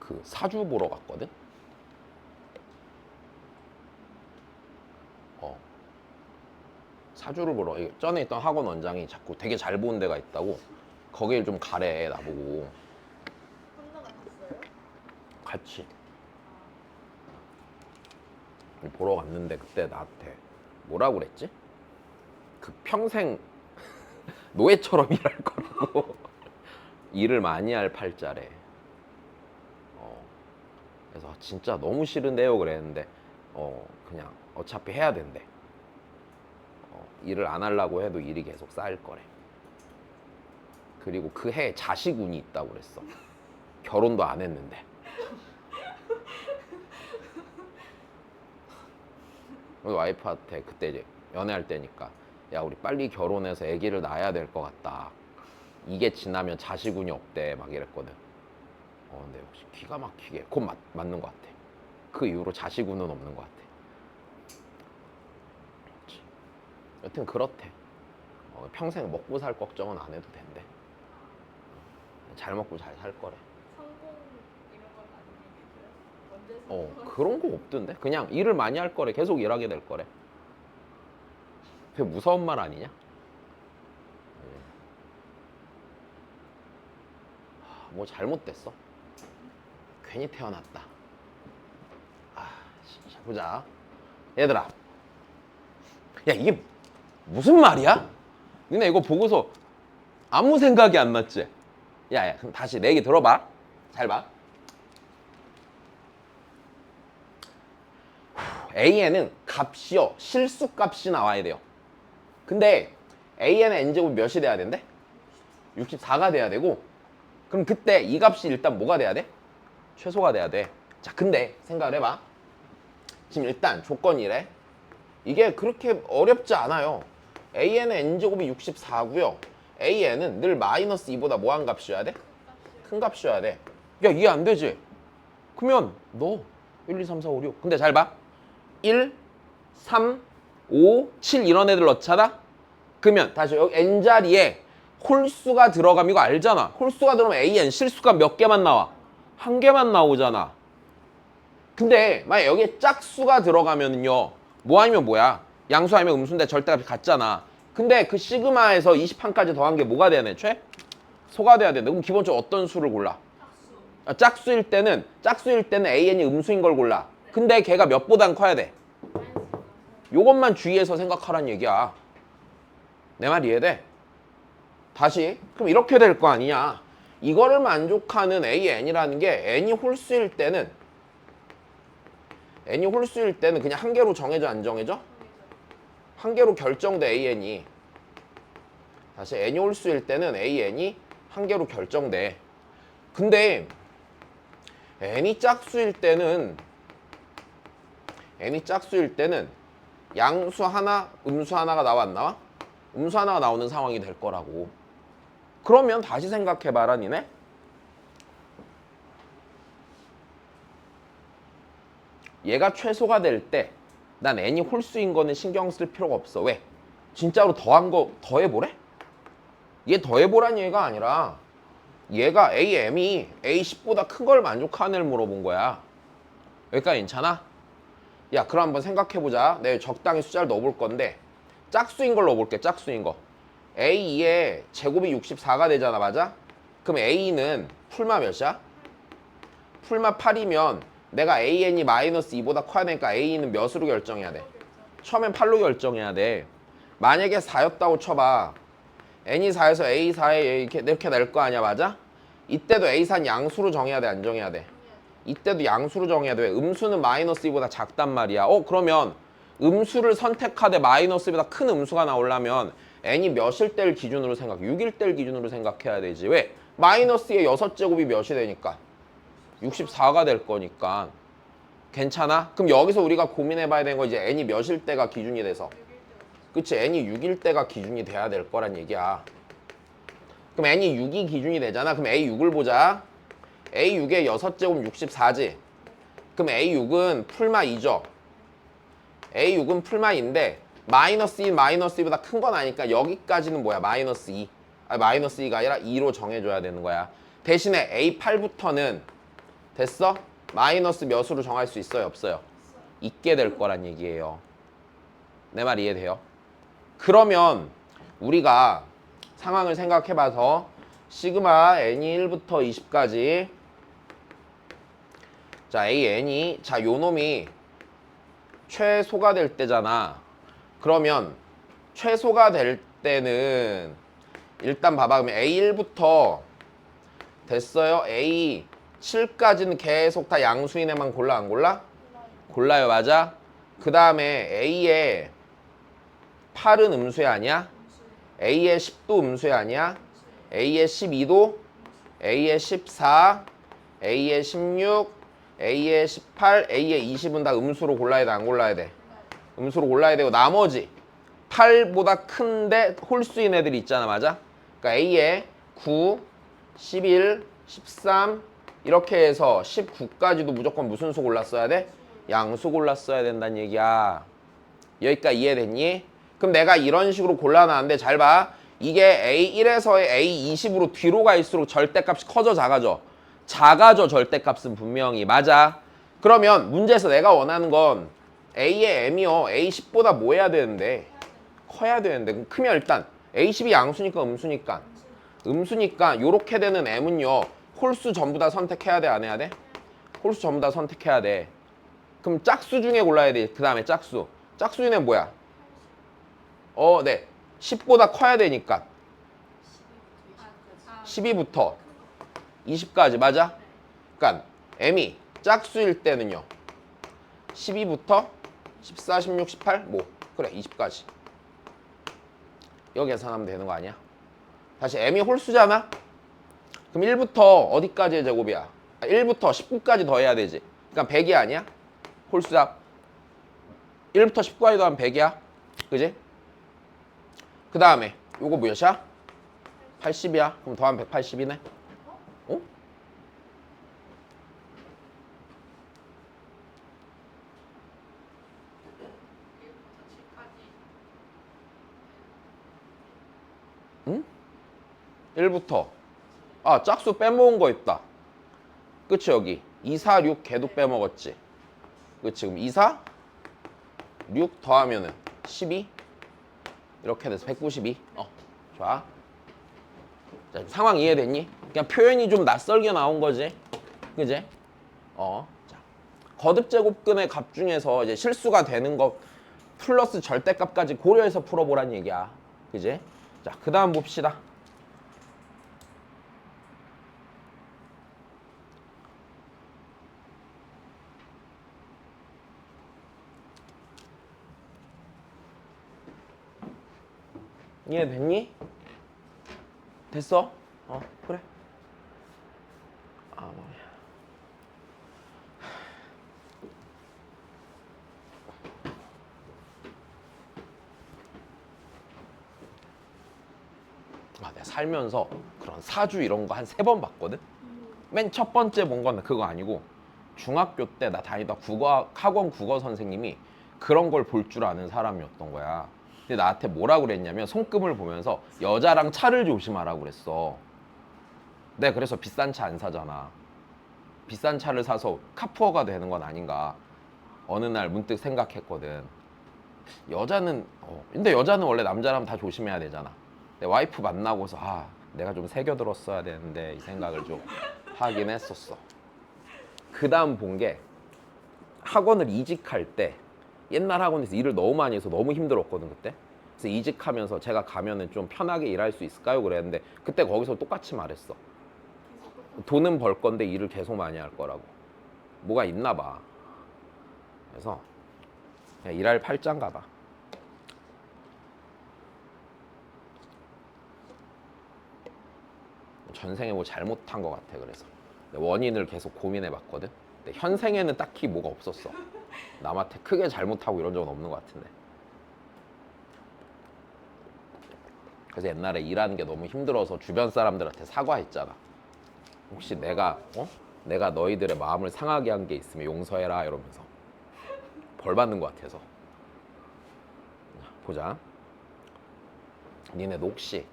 그 사주 보러 갔거든? 사주를 보러 전에 있던 학원 원장이 자꾸 되게 잘 보는 데가 있다고 거길 좀 가래 나보고. 혼자 가셨어요? 같이 보러 갔는데 그때 나한테 뭐라고 그랬지? 그 평생 노예처럼 일할 거라고. 일을 많이 할 팔자래. 그래서 진짜 너무 싫은데요 그랬는데 그냥 어차피 해야 된대. 일을 안 하려고 해도 일이 계속 쌓일 거래. 그리고 그 해에 자식운이 있다고 그랬어. 결혼도 안 했는데. 그래서 와이프한테 그때 이제 연애할 때니까 야 우리 빨리 결혼해서 아기를 낳아야 될 것 같다. 이게 지나면 자식운이 없대 막 이랬거든. 근데 역시 기가 막히게 그건 맞는 것 같아. 그 이후로 자식운은 없는 것 같아. 그렇지. 여튼 그렇대. 평생 먹고 살 걱정은 안 해도 된대. 잘 먹고 잘 살 거래. 성공 이런 건 안 얘기해줘요? 언제 성공? 그런 거 없던데. 그냥 일을 많이 할 거래. 계속 일하게 될 거래. 그게 무서운 말 아니냐? 뭐 잘못됐어. 괜히 태어났다. 자, 보자. 얘들아. 야 이게 무슨 말이야? 니네 이거 보고서 아무 생각이 안 났지? 야야 그럼 다시 내 얘기 들어봐. 잘 봐. AN은 값이요 실수값이 나와야 돼요. 근데 AN의 n제곱이 몇이 돼야 된대? 64가 돼야 되고, 그럼 그때 이 값이 일단 뭐가 돼야 돼? 최소가 돼야 돼. 자 근데 생각을 해봐. 지금 일단 조건이 이래. 이게 그렇게 어렵지 않아요. AN의 n제곱이 64고요 AN은 늘 마이너스 2보다 뭐한 값이어야 돼? 큰 값이어야 돼. 야 이해 안 되지? 그러면 너 1, 2, 3, 4, 5, 6 근데 잘 봐. 1, 3, 5, 7 이런 애들 넣잖아? 그러면 다시 여기 n자리에 홀수가 들어가면 이거 알잖아. 홀수가 들어오면 AN 실수가 몇 개만 나와? 한 개만 나오잖아. 근데 만약 여기에 짝수가 들어가면요 뭐 아니면 뭐야? 양수 아니면 음수인데 절대값이 같잖아. 근데 그 시그마에서 20판까지 더한 게 뭐가 돼야 돼? 소가 돼야 되는데 그럼 기본적으로 어떤 수를 골라? 짝수일 때는 AN이 음수인 걸 골라. 근데 걔가 몇보단 커야 돼? 요것만 주의해서 생각하란 얘기야. 내 말 이해돼? 다시 그럼 이렇게 될 거 아니냐. 이거를 만족하는 AN이라는 게 N이 홀수일 때는 그냥 한 개로 정해져 안 정해져? 한 개로 결정돼 AN이. 다시 N이 홀수일 때는 AN이 한 개로 결정돼. 근데 N이 짝수일 때는 양수 하나, 음수 하나가 나와 안 나와? 음수 하나가 나오는 상황이 될 거라고. 그러면 다시 생각해봐라 니네. 얘가 최소가 될 때 난 n이 홀수인 거는 신경 쓸 필요가 없어. 왜? 진짜로 더한 거 더해보래? 얘 더해보란 얘기가 아니라 얘가 AM이 A10보다 큰 걸 만족하는 애를 물어본 거야. 여기까지 괜찮아? 야 그럼 한번 생각해보자. 내가 적당히 숫자를 넣어볼 건데 짝수인 걸 넣어볼게. 짝수인 거. A2의 제곱이 64가 되잖아. 맞아? 그럼 A는 풀마 몇이야? 풀마 8이면 내가 AN이 마이너스 2보다 커야 되니까 A는 몇으로 결정해야 돼? 처음엔 8로 결정해야 돼. 만약에 4였다고 쳐봐. N이 4에서 A4에 이렇게 낼 거 아니야. 맞아? 이때도 A4는 양수로 정해야 돼? 안 정해야 돼? 이때도 양수로 정해야 돼. 왜? 음수는 마이너스 2보다 작단 말이야. 그러면 음수를 선택하되 마이너스 2보다 큰 음수가 나오려면 N이 몇일 때를 기준으로 6일 때를 기준으로 생각해야 되지. 왜? 마이너스의 6제곱이 몇이 되니까? 64가 될 거니까. 괜찮아? 그럼 여기서 우리가 고민해봐야 되는 거 이제 n이 몇일 때가 기준이 돼서. 그치? n이 6일 때가 기준이 돼야 될 거란 얘기야. 그럼 n이 6이 기준이 되잖아. 그럼 a6을 보자. a6의 6제곱 64지. 그럼 a6은 풀마 2죠. a6은 풀마 2인데 마이너스 1, 마이너스 2보다 큰 건 아니까 여기까지는 뭐야? 마이너스 2. 아니, 마이너스 2가 아니라 2로 정해줘야 되는 거야. 대신에 a8부터는 됐어? 마이너스 몇으로 정할 수 있어요? 없어요? 있게 될 거란 얘기예요. 내 말 이해돼요? 그러면 우리가 상황을 생각해봐서 시그마 n이 1부터 20까지 자 an이 자 요 놈이 최소가 될 때잖아. 그러면 최소가 될 때는 일단 봐봐. 그러면 A1부터 됐어요? A7까지는 계속 다 양수인 애만 골라 안 골라? 골라요. 맞아? 그 다음에 A의 8은 음수애 아니야? A의 10도 음수애 아니야? A의 12도? A의 14, A의 16, A의 18, A의 20은 다 음수로 골라야 돼? 안 골라야 돼? 음수로 골라야 되고 나머지 8보다 큰데 홀수인 애들이 있잖아. 맞아? 그러니까 A의 9, 11, 13 이렇게 해서 19까지도 무조건 무슨 수 골랐어야 돼? 양수 골랐어야 된다는 얘기야. 여기까지 이해됐니? 그럼 내가 이런 식으로 골라놨는데 잘 봐. 이게 A1에서의 A20으로 뒤로 갈수록 절대값이 커져 작아져? 작아져. 절대값은 분명히. 맞아. 그러면 문제에서 내가 원하는 건 A의 M이요. A10보다 뭐 해야 되는데? 커야 되는데. 그럼 크면 일단 A10이 양수니까 음수니까. 음수니까 요렇게 되는 M은요. 홀수 전부 다 선택해야 돼? 안 해야 돼? 홀수 전부 다 선택해야 돼. 그럼 짝수 중에 골라야 돼. 그 다음에 짝수. 짝수 중에 뭐야? 네. 10보다 커야 되니까 12부터 20까지. 맞아? 그러니까 M이 짝수일 때는요 12부터 14, 16, 18 뭐 그래 20까지 여기 계산하면 되는 거 아니야? 다시 M이 홀수잖아? 그럼 1부터 어디까지의 제곱이야? 1부터 19까지 더해야 되지. 그러니까 100이 아니야? 홀수잡 1부터 19까지 더하면 100이야. 그지? 그 다음에 요거 몇이야? 80이야. 그럼 더하면 180이네. 어? 응? 1부터 짝수 빼먹은 거 있다. 그치? 여기 2, 4, 6 걔도 빼먹었지. 그치? 그럼 2, 4, 6 더하면은 12 이렇게 돼서 192. 좋아. 자, 상황 이해됐니? 그냥 표현이 좀 낯설게 나온 거지. 그지? 자. 거듭 제곱근의 값 중에서 이제 실수가 되는 것 플러스 절대값까지 고려해서 풀어보란 얘기야. 그지? 자, 그 다음 봅시다. 이해됐니? 됐어? 그래. 머리야. 내가 살면서 그런 사주 이런 거 한 3번 봤거든? 맨 첫 번째 본 건 그거 아니고 중학교 때 나 다니던 학원 국어 선생님이 그런 걸 볼 줄 아는 사람이었던 거야. 근데 나한테 뭐라고 그랬냐면 손금을 보면서 여자랑 차를 조심하라고 그랬어. 내가 그래서 비싼 차 안 사잖아. 비싼 차를 사서 카푸어가 되는 건 아닌가. 어느 날 문득 생각했거든. 여자는 근데 여자는 원래 남자라면 다 조심해야 되잖아. 내 와이프 만나고서 내가 좀 새겨들었어야 되는데 이 생각을 좀 하긴 했었어. 그 다음 본 게 학원을 이직할 때 옛날 학원에서 일을 너무 많이 해서 너무 힘들었거든 그때. 그래서 이직하면서 제가 가면은 좀 편하게 일할 수 있을까요? 그랬는데 그때 거기서 똑같이 말했어. 돈은 벌 건데 일을 계속 많이 할 거라고. 뭐가 있나 봐. 그래서 그냥 일할 팔짱가 봐. 전생에 뭐 잘못한 것 같아. 그래서 원인을 계속 고민해 봤거든. 근데 현생에는 딱히 뭐가 없었어. 남한테 크게 잘못하고 이런 적은 없는 것 같은데. 그래서 옛날에 일하는 게 너무 힘들어서 주변 사람들한테 사과했잖아. 혹시 내가 내가 너희들의 마음을 상하게 한 게 있으면 용서해라 이러면서 벌 받는 것 같아서. 보자. 니네도 혹시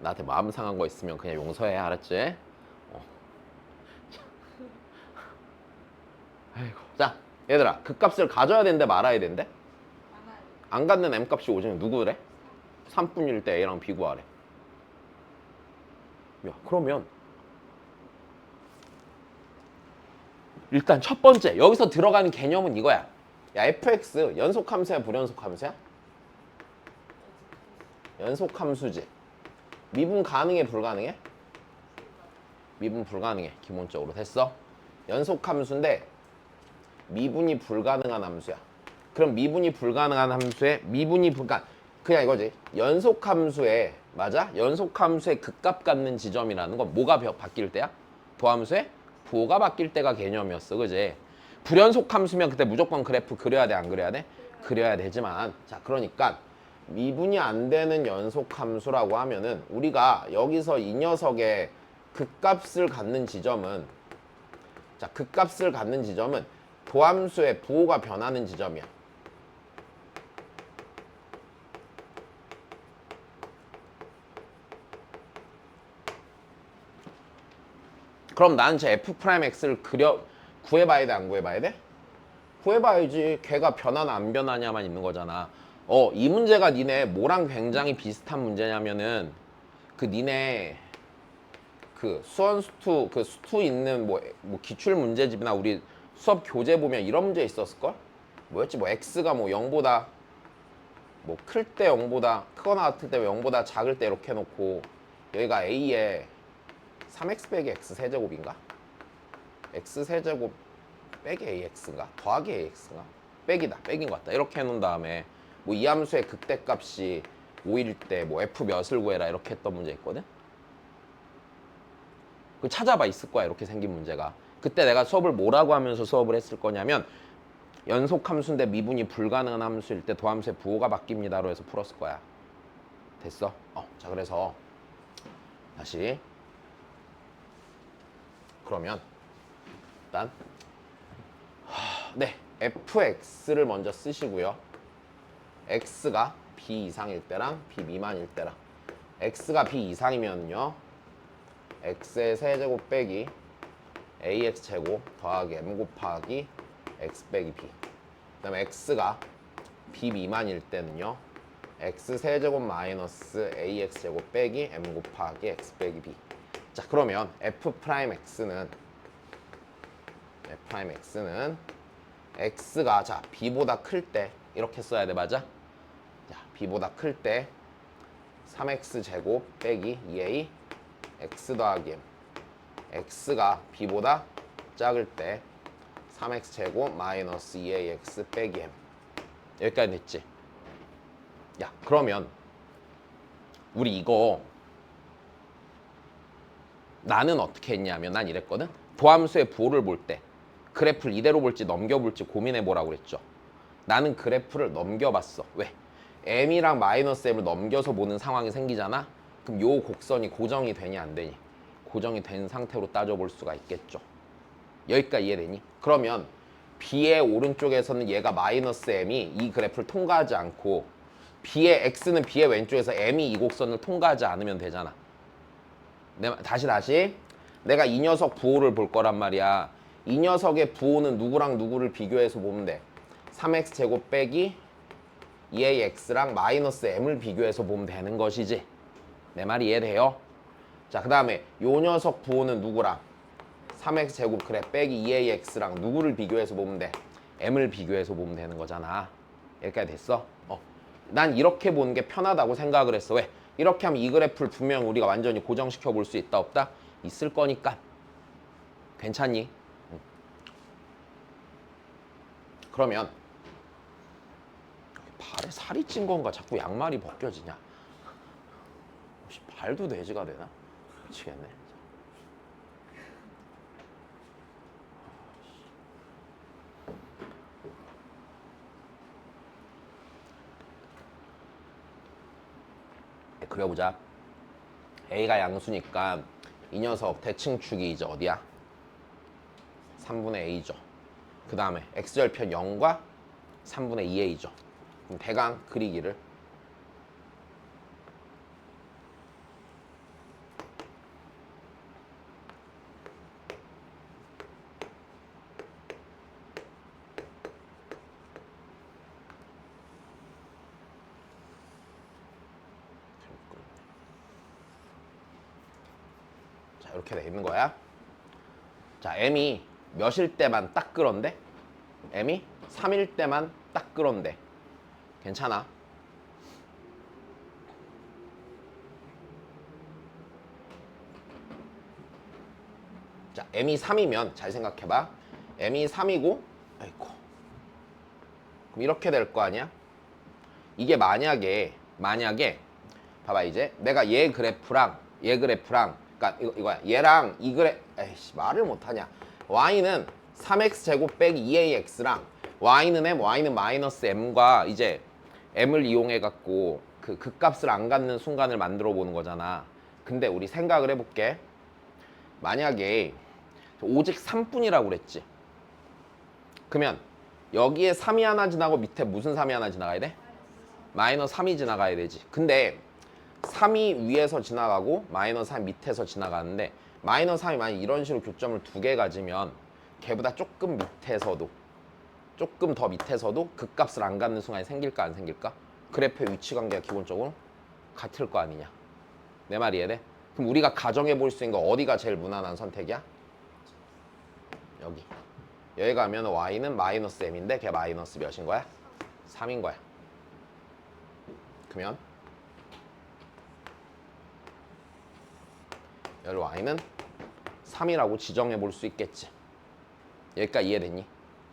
나한테 마음 상한 거 있으면 그냥 용서해, 알았지? 아이고. 자, 얘들아, 그 값을 가져야 되는데 말아야 되는데? 많아요. 안 갖는 m 값이 오지면 누구래? 3분일 때 a랑 b 구하래. 야, 그러면 일단 첫 번째 여기서 들어가는 개념은 이거야. 야, fx 연속함수야, 불연속함수야? 연속함수지. 미분 가능해, 불가능해? 미분 불가능해. 기본적으로 됐어? 연속함수인데 미분이 불가능한 함수야. 그럼 미분이 불가능한 함수에 그냥 이거지. 연속함수에 맞아? 연속함수의 극값 갖는 지점이라는 건 뭐가 바뀔 때야? 도함수의 부호가 바뀔 때가 개념이었어, 그지? 불연속함수면 그때 무조건 그래프 그려야 돼, 안 그려야 돼? 그려야 되지만, 자, 그러니까 미분이 안 되는 연속함수라고 하면은 우리가 여기서 이 녀석의 극값을 갖는 지점은, 자, 극값을 갖는 지점은 도함수의 부호가 변하는 지점이야. 그럼 나는 제 f'x를 구해봐야 돼, 안 구해봐야 돼? 구해봐야지. 걔가 변하나 안 변하냐만 있는 거잖아. 이 문제가 니네 뭐랑 굉장히 비슷한 문제냐면은 니네 수원 수투 수투 있는 뭐 기출 문제집이나 우리 수업 교재 보면 이런 문제 있었을걸? 뭐였지? 뭐 x가 뭐 0보다 뭐 클 때 0보다 크거나 같을 때 0보다 작을 때 이렇게 해놓고 여기가 a에 3x 빼기 x 세제곱인가? x 세제곱 빼기 ax인가? 더하기 ax인가? 빼긴 것 같다. 이렇게 해놓은 다음에 뭐 이 함수의 극대값이 5일 때 뭐 f 몇을 구해라 이렇게 했던 문제 있거든? 그 찾아봐, 있을 거야, 이렇게 생긴 문제가. 그때 내가 수업을 뭐라고 하면서 수업을 했을 거냐면 연속함수인데 미분이 불가능한 함수일 때 도함수의 부호가 바뀝니다로 해서 풀었을 거야. 됐어? 자, 그래서 다시 그러면 일단 네, fx를 먼저 쓰시고요. x가 b 이상일 때랑 b 미만일 때랑 x가 b 이상이면요 x의 세제곱 빼기 ax 제곱 더하기 m 곱하기 x 빼기 b. 그 다음에 x가 b 미만일 때는요 x 세제곱 마이너스 ax 제곱 빼기 m 곱하기 x 빼기 b. 자, 그러면 f'x는 x가 자 b보다 클 때 이렇게 써야 돼, 맞아? 자, b보다 클 때 3x 제곱 빼기 2a x 더하기 m. x가 b보다 작을 때 3x 제곱 마이너스 2ax 빼기 m. 여기까지 됐지? 야, 그러면 우리 이거 나는 어떻게 했냐면 난 이랬거든. 도함수의 부호를 볼 때 그래프를 이대로 볼지 넘겨볼지 고민해 보라고 그랬죠. 나는 그래프를 넘겨봤어. 왜? m이랑 마이너스 m을 넘겨서 보는 상황이 생기잖아. 그럼 요 곡선이 고정이 되니 안 되니? 고정이 된 상태로 따져볼 수가 있겠죠. 여기까지 이해되니? 그러면 b의 오른쪽에서는 얘가 마이너스 m이 이 그래프를 통과하지 않고 b의 x는 b의 왼쪽에서 m이 이 곡선을 통과하지 않으면 되잖아. 다시 내가 이 녀석 부호를 볼 거란 말이야. 이 녀석의 부호는 누구랑 누구를 비교해서 보면 돼? 3x 제곱 빼기 2ax랑 마이너스 m을 비교해서 보면 되는 것이지. 내 말이 이해돼요? 자, 그 다음에 요 녀석 부호는 누구랑? 3x 제곱 그래 빼기 2ax랑 누구를 비교해서 보면 돼? m을 비교해서 보면 되는 거잖아. 여기까지 됐어? 난 이렇게 보는 게 편하다고 생각을 했어. 왜? 이렇게 하면 이 그래프를 분명 우리가 완전히 고정시켜 볼 수 있다 없다? 있을 거니까. 괜찮니? 그러면 발에 살이 찐 건가 자꾸 양말이 벗겨지냐? 혹시 발도 돼지가 되나? 미치겠네. 그려보자. A가 양수니까 이 녀석 대칭축이 이제 어디야? 3분의 A죠. 그 다음에 X절편 0과 3분의 2A죠. 그럼 대강 그리기를. 자, 이렇게 돼 있는 거야. 자, M이 몇일 때만 딱 그런데? M이 3일 때만 딱 그런데. 괜찮아. 자, M이 3이면 잘 생각해봐. M이 3이고, 아이고. 그럼 이렇게 될 거 아니야? 이게 만약에 봐봐 이제 내가 얘 그래프랑 그러니까 이거야. 얘랑 이 에이씨 말을 못하냐. y는 3x 제곱 빼기 2ax랑 y는 m, y는 마이너스 m과 이제 m을 이용해 갖고 그 극값을 안 갖는 순간을 만들어 보는 거잖아. 근데 우리 생각을 해볼게. 만약에 오직 3뿐이라고 그랬지. 그러면 여기에 3이 하나 지나고 밑에 무슨 3이 하나 지나가야 돼? 마이너스 3이 지나가야 되지. 근데 3이 위에서 지나가고 마이너스 3 밑에서 지나가는데 마이너스 3이 만약 이런 식으로 교점을 두 개 가지면 걔보다 조금 더 밑에서도 극값을 안 갖는 순간이 생길까 안 생길까? 그래프의 위치 관계가 기본적으로 같을 거 아니냐. 내 말이 이해돼? 그럼 우리가 가정해 볼 수 있는 거 어디가 제일 무난한 선택이야? 여기. 여기 가면 y는 마이너스 m인데 걔 마이너스 몇인 거야? 3인 거야. 그러면 여기 y는 3이라고 지정해 볼 수 있겠지. 여기까지 이해됐니?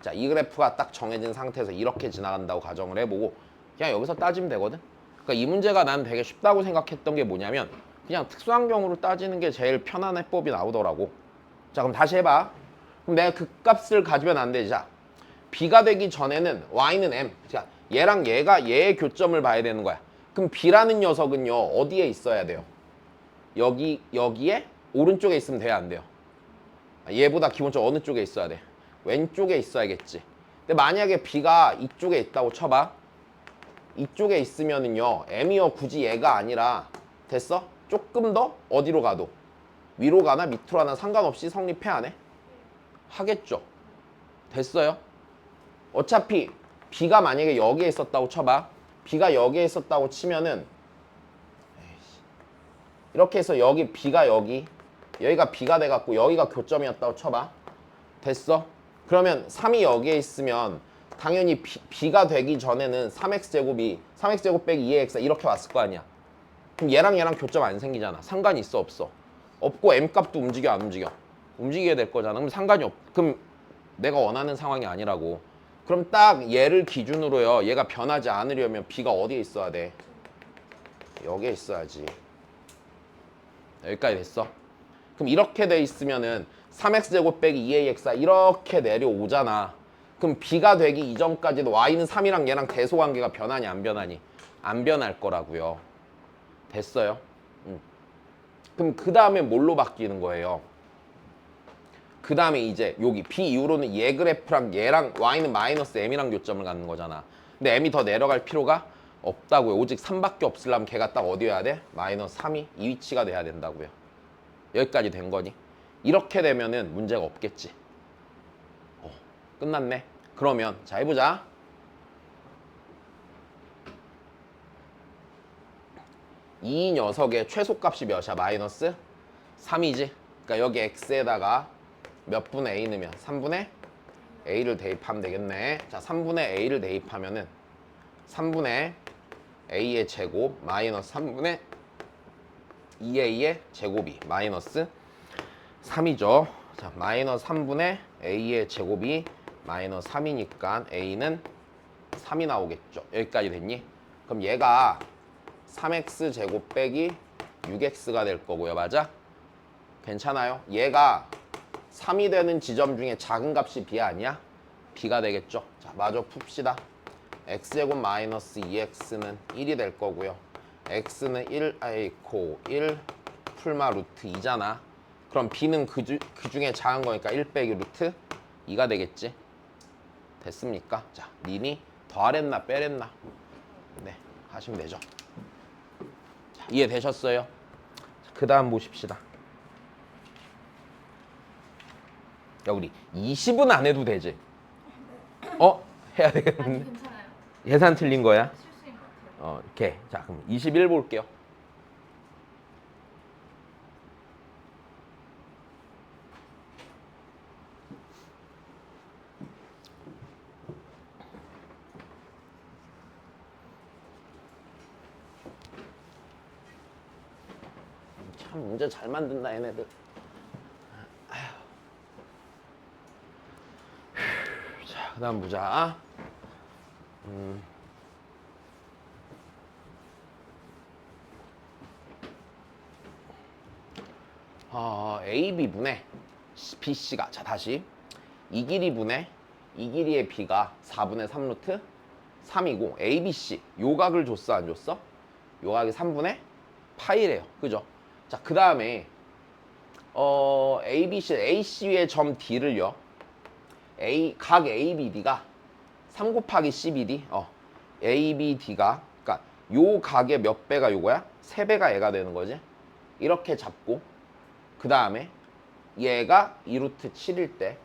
자, 이 그래프가 딱 정해진 상태에서 이렇게 지나간다고 가정을 해보고 그냥 여기서 따지면 되거든. 그러니까 이 문제가 난 되게 쉽다고 생각했던 게 뭐냐면 그냥 특수한 경우로 따지는 게 제일 편한 해법이 나오더라고. 자, 그럼 다시 해봐. 그럼 내가 극값을 가지면 안 되지. 자, b가 되기 전에는 y는 m. 자, 얘랑 얘의 교점을 봐야 되는 거야. 그럼 b라는 녀석은요 어디에 있어야 돼요? 여기에 오른쪽에 있으면 돼야 안 돼요? 얘보다 기본적으로 어느 쪽에 있어야 돼? 왼쪽에 있어야겠지. 근데 만약에 b가 이쪽에 있다고 쳐봐. 이쪽에 있으면은요 m이요 굳이 얘가 아니라 됐어? 조금 더 어디로 가도 위로 가나 밑으로 가나 상관없이 성립해 안 해? 하겠죠. 됐어요? 어차피 b가 만약에 여기에 있었다고 쳐봐. b가 여기에 있었다고 치면은 이렇게 해서 여기 b가 여기가 b가 돼갖고 여기가 교점이었다고 쳐봐. 됐어? 그러면 3이 여기에 있으면 당연히 b가 되기 전에는 3x제곱 빼기 2x 이렇게 왔을 거 아니야. 그럼 얘랑 교점 안 생기잖아. 상관이 있어 없어? 없고 m값도 움직여 안 움직여? 움직이게 될 거잖아. 그럼 상관이 그럼 내가 원하는 상황이 아니라고. 그럼 딱 얘를 기준으로요. 얘가 변하지 않으려면 b가 어디에 있어야 돼? 여기에 있어야지. 여기까지 됐어. 그럼 이렇게 돼 있으면은 3x제곱 빼기 2ax가 이렇게 내려오잖아. 그럼 b가 되기 이전까지도 y는 3이랑 얘랑 대소관계가 변하니 안 변하니? 안 변할 거라고요. 됐어요? 그럼 그 다음에 뭘로 바뀌는 거예요? 그 다음에 이제 여기 b 이후로는 얘 그래프랑 얘랑 y는 마이너스 m이랑 교점을 갖는 거잖아. 근데 m이 더 내려갈 필요가 없다고요. 오직 3밖에 없으려면 걔가 딱 어디여야 돼? 마이너스 3이 이 위치가 돼야 된다고요. 여기까지 된 거니? 이렇게 되면은 문제가 없겠지. 끝났네. 그러면 자 해보자. 이 녀석의 최소값이 몇이야? 마이너스 3이지. 그러니까 여기 x에다가 몇 분의 a 넣으면 3분의 a를 대입하면 되겠네. 자, 3분의 a를 대입하면은 3분의 a의 제곱 마이너스 3분의 2a의 제곱이 마이너스 3이죠. 자, 마이너스 3분의 a의 제곱이 마이너스 3이니까 a는 3이 나오겠죠. 여기까지 됐니? 그럼 얘가 3x 제곱 빼기 6x가 될 거고요. 맞아? 괜찮아요? 얘가 3이 되는 지점 중에 작은 값이 b 아니야? b가 되겠죠. 자, 마저 풉시다. x제곱 마이너스 2x는 1이 될 거고요. x는 1 코 1 풀마 루트 2잖아. 그럼 b는 그 중에 작은 거니까 1 빼기 루트 2가 되겠지. 됐습니까? 자, 니니 더하랬나 빼랬나? 네, 하시면 되죠. 자, 이해되셨어요? 그 다음 보십시다. 야, 우리 20은 안 해도 되지? 해야 아니 되겠는데? 괜찮아요. 계산 틀린 거야? 실수인 것 같아요. 오케이. 자, 그럼 21 볼게요. 참 문제 잘 만든다 얘네들. 자, 그다음 보자. AB분의 BC가 자 다시 이 길이분의 이 길이의 B가 4분의 3루트 3이고 ABC 요각을 줬어 안 줬어? 요각이 3분의 파이래요. 그죠? 자, 그 다음에 AC의 점 D를요. 각 ABD가 3 곱하기 CBD ABD가 그러니까 요 각의 몇 배가 요거야? 3배가 얘가 되는 거지. 이렇게 잡고 그 다음에 얘가 2루트 7일 때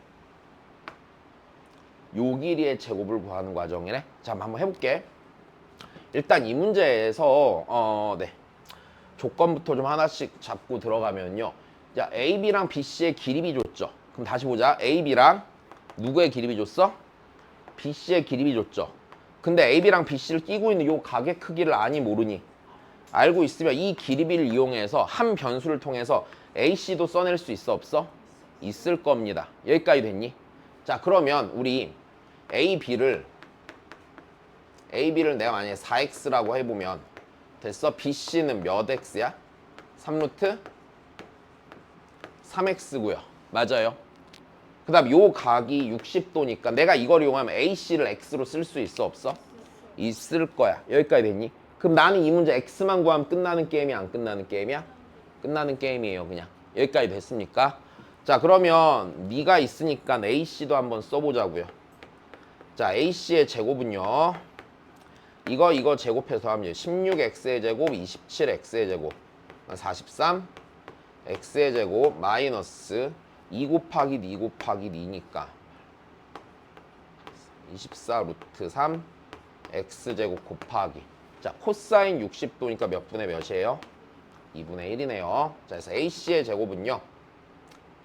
요 길이의 제곱을 구하는 과정이래. 자, 한번 해볼게. 일단 이 문제에서 네. 조건부터 좀 하나씩 잡고 들어가면요. 자, AB랑 BC의 길이비 줬죠. 그럼 다시 보자. AB랑 누구의 길이비 줬어? BC의 길이비 줬죠. 근데 AB랑 BC를 끼고 있는 요 각의 크기를 아니 모르니? 알고 있으면 이 길이비를 이용해서 한 변수를 통해서 AC도 써낼 수 있어 없어? 있을 겁니다. 여기까지 됐니? 자, 그러면 우리 AB를 내가 만약에 4x라고 해보면 됐어? BC는 몇 x야? 3루트 3x고요. 맞아요. 그 다음 요 각이 60도니까 내가 이걸 이용하면 AC를 x로 쓸 수 있어 없어? 있을 거야. 여기까지 됐니? 그럼 나는 이 문제 x만 구하면 끝나는 게임이야 안 끝나는 게임이야? 끝나는 게임이에요. 그냥 여기까지 됐습니까? 자, 그러면 네가 있으니까 AC도 한번 써보자고요. 자, AC의 제곱은요. 이거 제곱해서 하면 16x의 제곱 27x의 제곱 43 x의 제곱 마이너스 2 곱하기 2 곱하기 2니까 24 루트 3 x제곱 곱하기 자, 코사인 60도니까 몇 분의 몇이에요? 2분의 1이네요. 자, 그래서 AC의 제곱은요.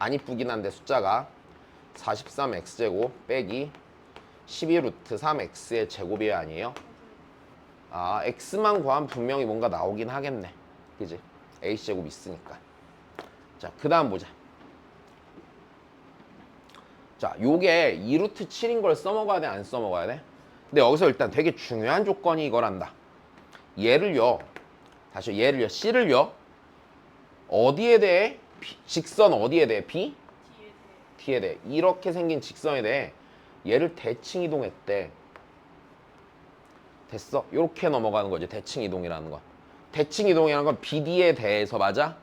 안 이쁘긴 한데 숫자가 43x제곱 빼기 12 루트 3x의 제곱이 아니에요? 아, x만 구하면 분명히 뭔가 나오긴 하겠네. 그지? a제곱 있으니까. 자, 그 다음 보자. 자, 요게 2루트 7인 걸 써먹어야 돼? 안 써먹어야 돼? 근데 여기서 일단 되게 중요한 조건이 이거란다. 얘를요. 다시 얘를요. C를요. 어디에 대해? 직선 어디에 대해? B? D에 대해. 이렇게 생긴 직선에 대해 얘를 대칭 이동했대. 됐어? 이렇게 넘어가는 거지. 대칭 이동이라는 건. 대칭 이동이라는 건 BD에 대해서 맞아?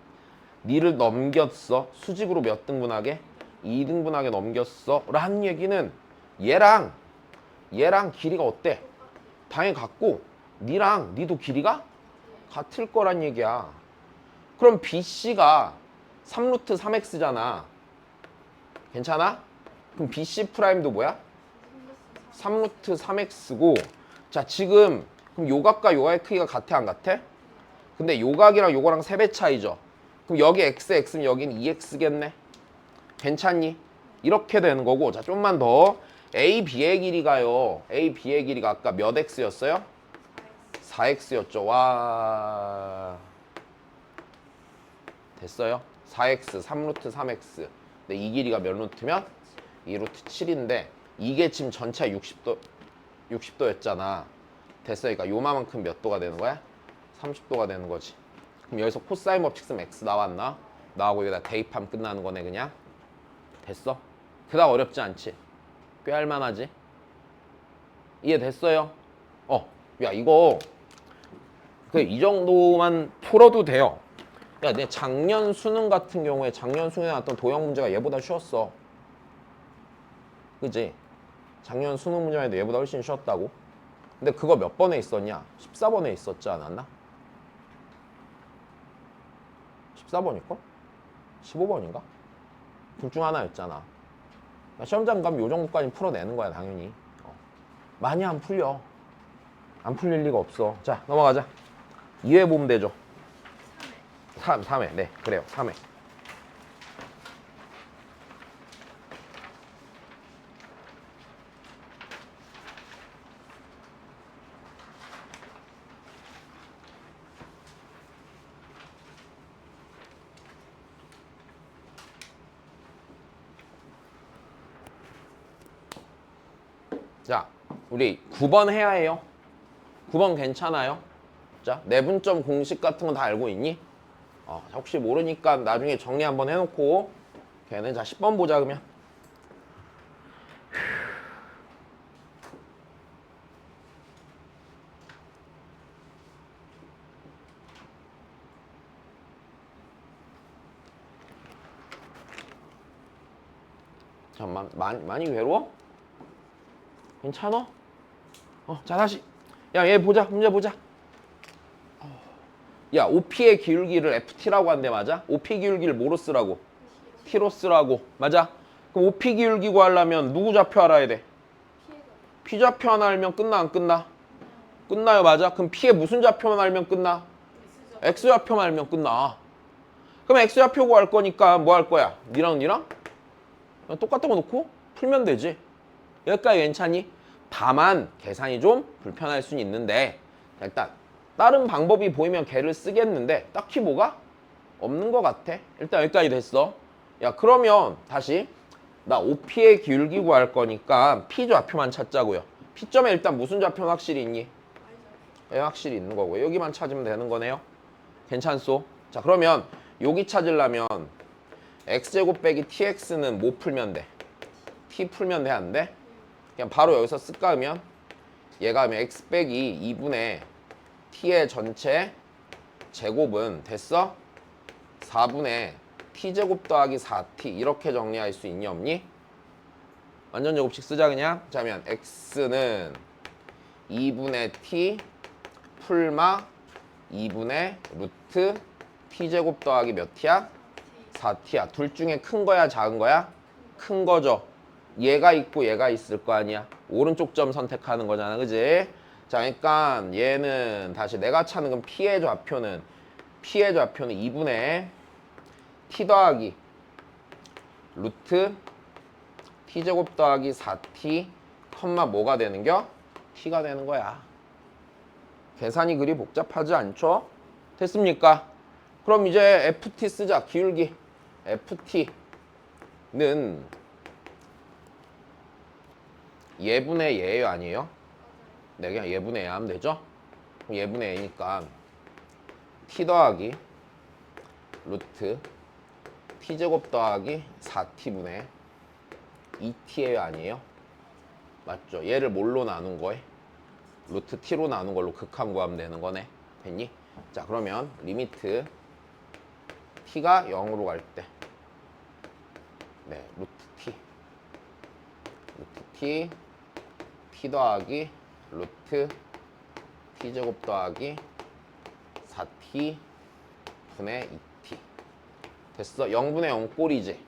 니를 넘겼어. 수직으로 몇 등분하게? 2등분하게 넘겼어. 라는 얘기는 얘랑 길이가 어때? 당연히 같고 니랑 니도 길이가 같을 거란 얘기야. 그럼 BC가 3루트 3x잖아. 괜찮아? 그럼 BC 프라임도 뭐야? 3루트 3x고 자, 지금 그럼 요각과 요각의 크기가 같아 안 같아? 근데 요각이랑 요거랑 3배 차이죠. 그럼 여기 x면 여기는 2x겠네. 괜찮니? 이렇게 되는 거고 자, 좀만 더 AB의 길이가요. AB의 길이가 아까 몇 x였어요? 4x였죠. 와, 됐어요? 4x 3루트 3x 근데 이 길이가 몇 루트면? 2루트 7인데 이게 지금 전체 60도였잖아. 됐어요. 그러니까 요만큼 몇 도가 되는 거야? 30도가 되는 거지. 그럼 여기서 코사인 법칙 쓰면 x 나왔나? 나오고 여기다 대입하면 끝나는 거네 그냥. 됐어? 그닥 어렵지 않지? 꽤 할만하지? 이해됐어요? 야, 이거 이 정도만 풀어도 돼요. 야, 내 작년 수능 같은 경우에 작년 수능에 나왔던 도형 문제가 얘보다 쉬웠어. 그지? 작년 수능 문제만 해도 얘보다 훨씬 쉬웠다고. 근데 그거 몇 번에 있었냐? 14번에 있었지 않았나? 14번일걸? 15번인가? 둘 중 하나였잖아. 시험장 가면 요 정도까지 풀어내는 거야 당연히. 많이 안 풀려. 안 풀릴 리가 없어. 자, 넘어가자. 2회 보면 되죠. 3회. 네, 그래요. 3회. 자, 우리 9번 해야 해요. 9번 괜찮아요? 자, 내분점 공식 같은 거 다 알고 있니? 혹시 모르니까 나중에 정리 한번 해놓고 걔는 자 10번 보자 그러면. 잠깐만, 많이 괴로워? 괜찮아? 자 다시. 야, 얘 보자. 문제 보자. 야, OP의 기울기를 FT라고 한대 맞아? OP 기울기를 뭐로 쓰라고? T로 쓰라고. 맞아? 그럼 OP 기울기 구하려면 누구 좌표 알아야 돼? P 좌표 하나 알면 끝나 안 끝나? 끝나요. 맞아? 그럼 P의 무슨 좌표만 알면 끝나? X 좌표만 알면 끝나. 그럼 X 좌표 구할 거니까 뭐 할 거야? 니랑 그냥 똑같은 거 놓고 풀면 되지. 여기까지 괜찮니? 다만 계산이 좀 불편할 수는 있는데 일단 다른 방법이 보이면 걔를 쓰겠는데 딱히 뭐가 없는 것 같아. 일단 여기까지 됐어. 야, 그러면 다시 나 OP의 기울기 구할 거니까 P 좌표만 찾자고요. P점에 일단 무슨 좌표는 확실히 있니? 예, 확실히 있는 거고 여기만 찾으면 되는 거네요. 괜찮소? 자, 그러면 여기 찾으려면 x제곱 빼기 tx는 뭐 풀면 돼? t 풀면 돼, 안 돼? 그냥 바로 여기서 쓸까 하면 얘가 하면 x 빼기 2분의 t의 전체 제곱은 됐어? 4분의 t제곱 더하기 4t 이렇게 정리할 수 있니 없니? 완전 제곱식 쓰자 그냥. 자면 x는 2분의 t 풀마 2분의 루트 t제곱 더하기 몇 t야? 4t야. 둘 중에 큰 거야 작은 거야? 큰 거죠. 얘가 있고 얘가 있을 거 아니야. 오른쪽 점 선택하는 거잖아, 그지? 자, 그러니까 얘는 다시 내가 찾는 건 P의 좌표는 2분의 T 더하기 루트 T제곱 더하기 4T 컴마 뭐가 되는겨? T가 되는 거야. 계산이 그리 복잡하지 않죠? 됐습니까? 그럼 이제 FT 쓰자. 기울기 FT는 예분의 예예요 아니에요? 네, 그냥 예분의 예 하면 되죠? 그럼 예분의 예니까 t 더하기 루트 t제곱 더하기 4t분의 2t예요 아니에요? 맞죠? 얘를 뭘로 나눈 거에? 루트 t로 나눈 걸로 극한 구하면 되는 거네. 됐니? 자, 그러면 리미트 t가 0으로 갈 때 네, 루트 t t 더하기 루트 t제곱 더하기 4t 분의 2t 됐어. 0분의 0 꼴이지.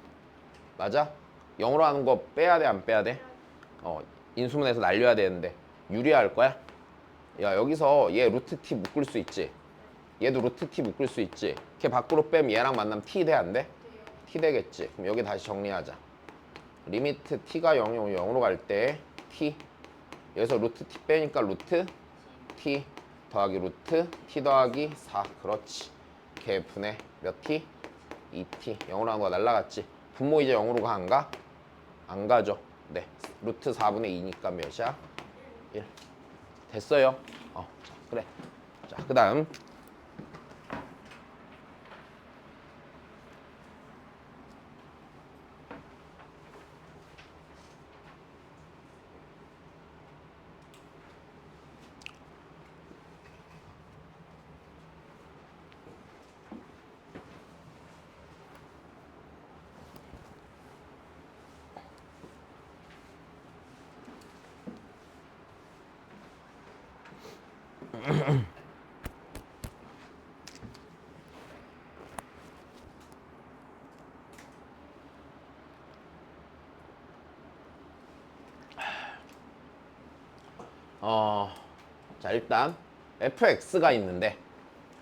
맞아? 0으로 하는 거 빼야 돼 안 빼야 돼? 인수분해에서 날려야 되는데 유리할 거야? 야, 여기서 얘 루트 t 묶을 수 있지. 얘도 루트 t 묶을 수 있지. 걔 밖으로 빼면 얘랑 만나면 t 돼 안 돼? t 되겠지. 그럼 여기 다시 정리하자. 리미트 t가 0으로 갈 때 t 여기서 루트 t 빼니까 루트 t 더하기 루트 t 더하기 4 그렇지. 걔 분의 몇 t? 2t 0으로 하는 거 날라갔지. 분모 이제 0으로 가 안 가? 안 가죠. 네, 루트 4분의 2니까 몇이야? 1 됐어요. 자, 그래. 자, 그 다음 자 일단 fx가 있는데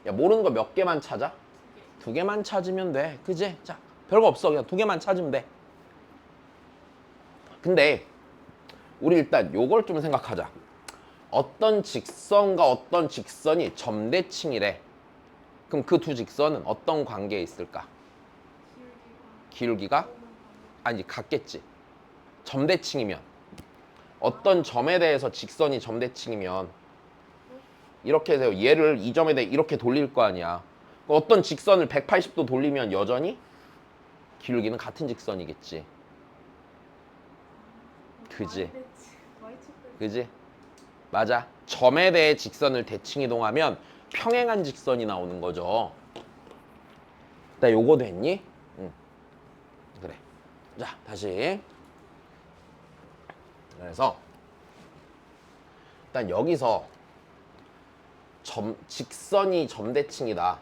야 모르는 거 몇 개만 찾아? 두 개만 찾으면 돼. 그지? 자 별거 없어. 그냥 두 개만 찾으면 돼. 근데 우리 일단 요걸 좀 생각하자. 어떤 직선과 어떤 직선이 점대칭이래. 그럼 그 두 직선은 어떤 관계에 있을까? 기울기가? 아니 같겠지. 점대칭이면 어떤 점에 대해서 직선이 점대칭이면 이렇게 해서 얘를 이 점에 대해 이렇게 돌릴 거 아니야. 어떤 직선을 180도 돌리면 여전히 기울기는 같은 직선이겠지. 그지? 그지? 맞아. 점에 대해 직선을 대칭 이동하면 평행한 직선이 나오는 거죠. 나 요거 됐니? 응. 그래. 자, 다시. 그래서 일단 여기서 직선이 점대칭이다.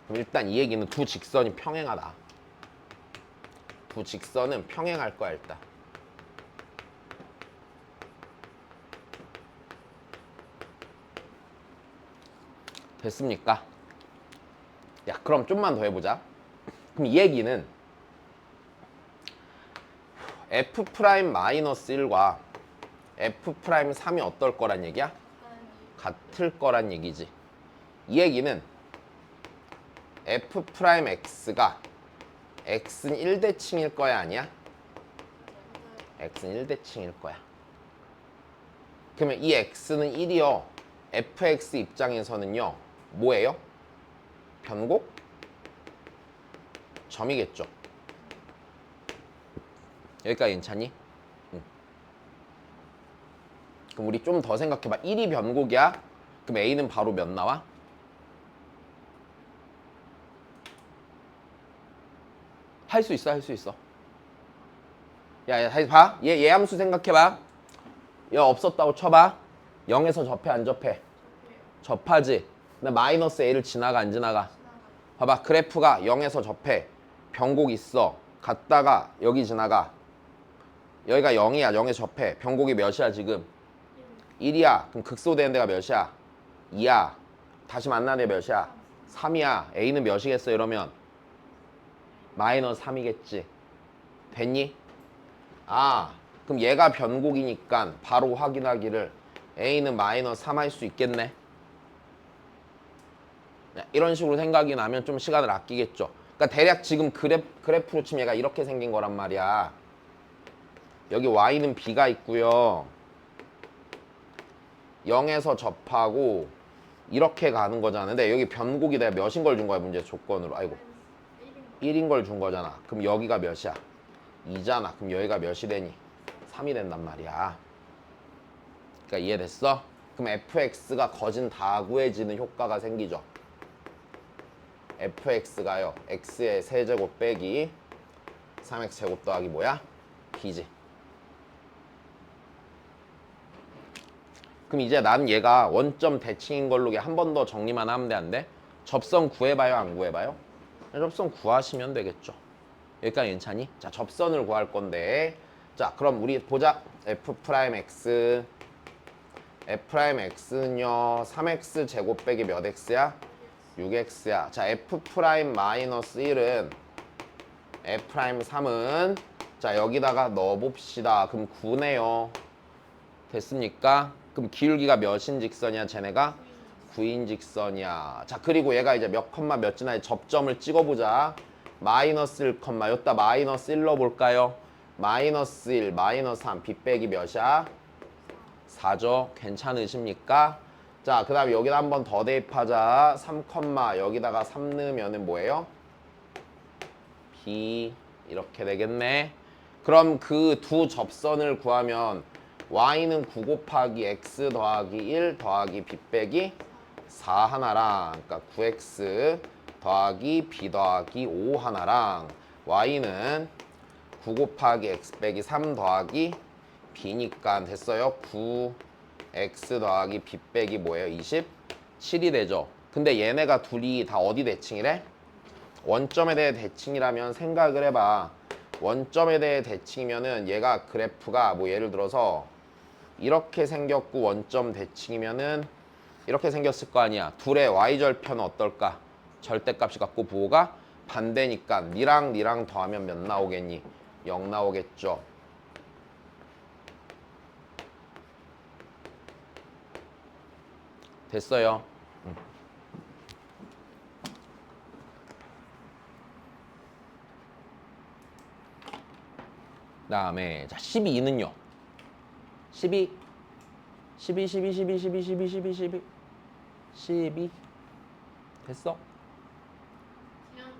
그럼 일단 이 얘기는 두 직선이 평행하다. 두 직선은 평행할 거야 일단. 됐습니까? 야 그럼 좀만 더 해보자. 그럼 이 얘기는 f'-1과 f'3이 어떨 거란 얘기야? 같을 거란 얘기지. 이 얘기는 f'x가 x는 1대칭일 거야 아니야? x는 1대칭일 거야. 그러면 이 x는 1이요. fx 입장에서는요. 뭐예요? 변곡? 점이겠죠. 여기까지 괜찮니? 응. 그럼 우리 좀 더 생각해봐. 1이 변곡이야? 그럼 a는 바로 몇 나와? 할 수 있어, 할 수 있어. 야, 다시 봐. 얘 함수 생각해봐. 얘 없었다고 쳐봐. 0에서 접해, 안 접해? 접하지. 근데 마이너스 a를 지나가, 안 지나가? 봐봐. 그래프가 0에서 접해. 변곡 있어. 갔다가 여기 지나가. 여기가 0이야. 0에서 접해. 변곡이 몇이야, 지금? 1이야. 그럼 극소되는 데가 몇이야? 2야. 다시 만나는 데 몇이야? 3이야. a는 몇이겠어, 이러면? 마이너스 3이겠지. 됐니? 아, 그럼 얘가 변곡이니까 바로 확인하기를 a는 마이너스 3 할 수 있겠네. 이런 식으로 생각이 나면 좀 시간을 아끼겠죠. 그러니까 대략 지금 그래프로 치면 얘가 이렇게 생긴 거란 말이야. 여기 y는 b가 있고요. 0에서 접하고 이렇게 가는 거잖아. 근데 여기 변곡이 내가 몇인 걸 준 거야, 문제 조건으로. 아이고. 1인 걸 준 거잖아. 그럼 여기가 몇이야? 2잖아. 그럼 여기가 몇이 되니? 3이 된단 말이야. 그러니까 이해됐어? 그럼 fx가 거진 다 구해지는 효과가 생기죠. fx가요. x의 세제곱 빼기 3x 제곱 더하기 뭐야? b지. 그럼 이제 난 얘가 원점 대칭인 걸로 한 번 더 정리만 하면 돼, 안 돼? 접선 구해봐요, 안 구해봐요? 접선 구하시면 되겠죠. 여기까지 괜찮니? 자, 접선을 구할 건데, 자, 그럼 우리 보자. f'x f'x는요 3x 제곱 빼기 몇 x야? 6x야. 자, f'-1은 f'3은 자 여기다가 넣어봅시다. 그럼 9네요. 됐습니까? 그럼 기울기가 몇인 직선이야? 쟤네가 9인 직선이야. 자, 그리고 얘가 이제 몇 컴마 몇 지나에 접점을 찍어보자. 마이너스 1 컴마 여기다 마이너스 1 넣어볼까요? 마이너스 1, 마이너스 3, b 빼기 몇이야? 4죠. 괜찮으십니까? 자, 그 다음에 여기다 한 번 더 대입하자. 3 컴마 여기다가 3 넣으면은 뭐예요? b 이렇게 되겠네. 그럼 그 두 접선을 구하면 y는 9 곱하기 x 더하기 1 더하기 b 빼기 4 하나랑 그러니까 9x 더하기 b 더하기 5 하나랑 y는 9 곱하기 x 빼기 3 더하기 b니까 됐어요. 9x 더하기 b 빼기 뭐예요? 27이 되죠. 근데 얘네가 둘이 다 어디 대칭이래? 원점에 대해 대칭이라면 생각을 해봐. 원점에 대해 대칭이면은 얘가 그래프가 뭐 예를 들어서 이렇게 생겼고 원점 대칭이면은 이렇게 생겼을 거 아니야. 둘의 y절편은 어떨까? 절대값이 같고 부호가 반대니까 니랑 더하면 몇 나오겠니? 0 나오겠죠. 됐어요. 그다음에 자 12는요. 12 됐어? 지났는데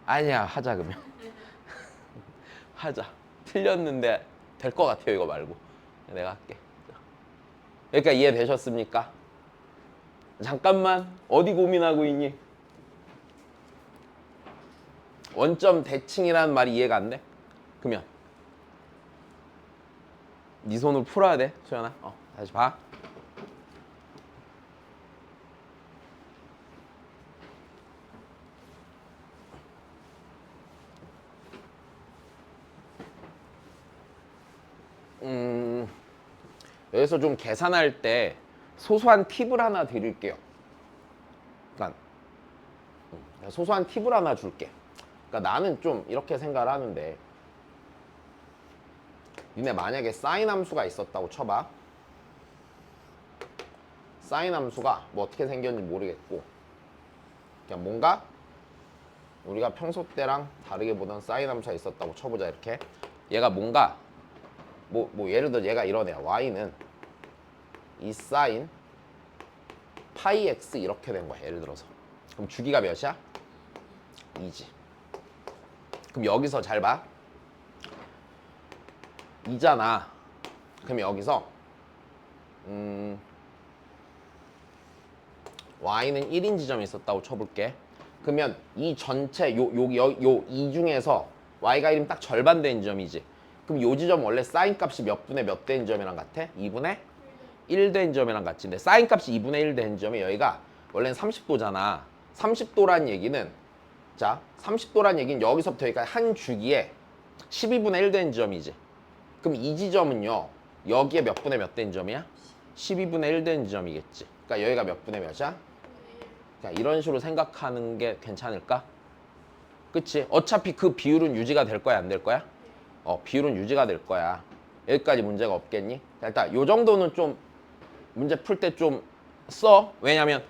아니야 하자 그러면 하자. 틀렸는데 될 것 같아요 이거 말고 내가 할게. 그러니까 이해되셨습니까? 잠깐만 어디 고민하고 있니? 원점 대칭이라는 말이 이해가 안 돼? 그러면 네 손으로 풀어야 돼 소연아. 다시 봐. 여기서 좀 계산할 때 소소한 팁을 하나 드릴게요. 그러니까 소소한 팁을 하나 줄게. 그러니까 나는 좀 이렇게 생각을 하는데 니네 만약에 사인 함수가 있었다고 쳐봐. 사인 함수가 뭐 어떻게 생겼는지 모르겠고 그냥 뭔가 우리가 평소 때랑 다르게 보던 사인 함수가 있었다고 쳐보자. 이렇게 얘가 뭔가 뭐 예를 들어 얘가 이런 애야. y는 이 사인 파이 x 이렇게 된 거야. 예를 들어서 그럼 주기가 몇이야? 2지. 그럼 여기서 잘 봐. 2잖아. 그럼 여기서 y는 1인 지점이 있었다고 쳐볼게. 그러면 이 전체 요 2 중에서 y가 1이면 딱 절반 된 지점이지. 그럼 요 지점 원래 사인 값이 몇 분의 몇 된 지점이랑 같아? 2분의 1 된 지점이랑 같지. 근데 사인 값이 2분의 1 된 지점이 여기가 원래는 30도잖아. 30도란 얘기는 자 30도란 얘기는 여기서부터 여기까지 한 주기에 12분의 1 된 지점이지. 그럼 이 지점은요 여기에 몇 분의 몇 된 지점이야? 12분의 1 된 지점이겠지. 그러니까 여기가 몇 분의 몇이야? 그러니까 이런 식으로 생각하는 게 괜찮을까? 그치? 어차피 그 비율은 유지가 될 거야 안 될 거야? 비율은 유지가 될 거야. 여기까지 문제가 없겠니? 자, 일단 요 정도는 좀 문제 풀 때 좀 써. 왜냐면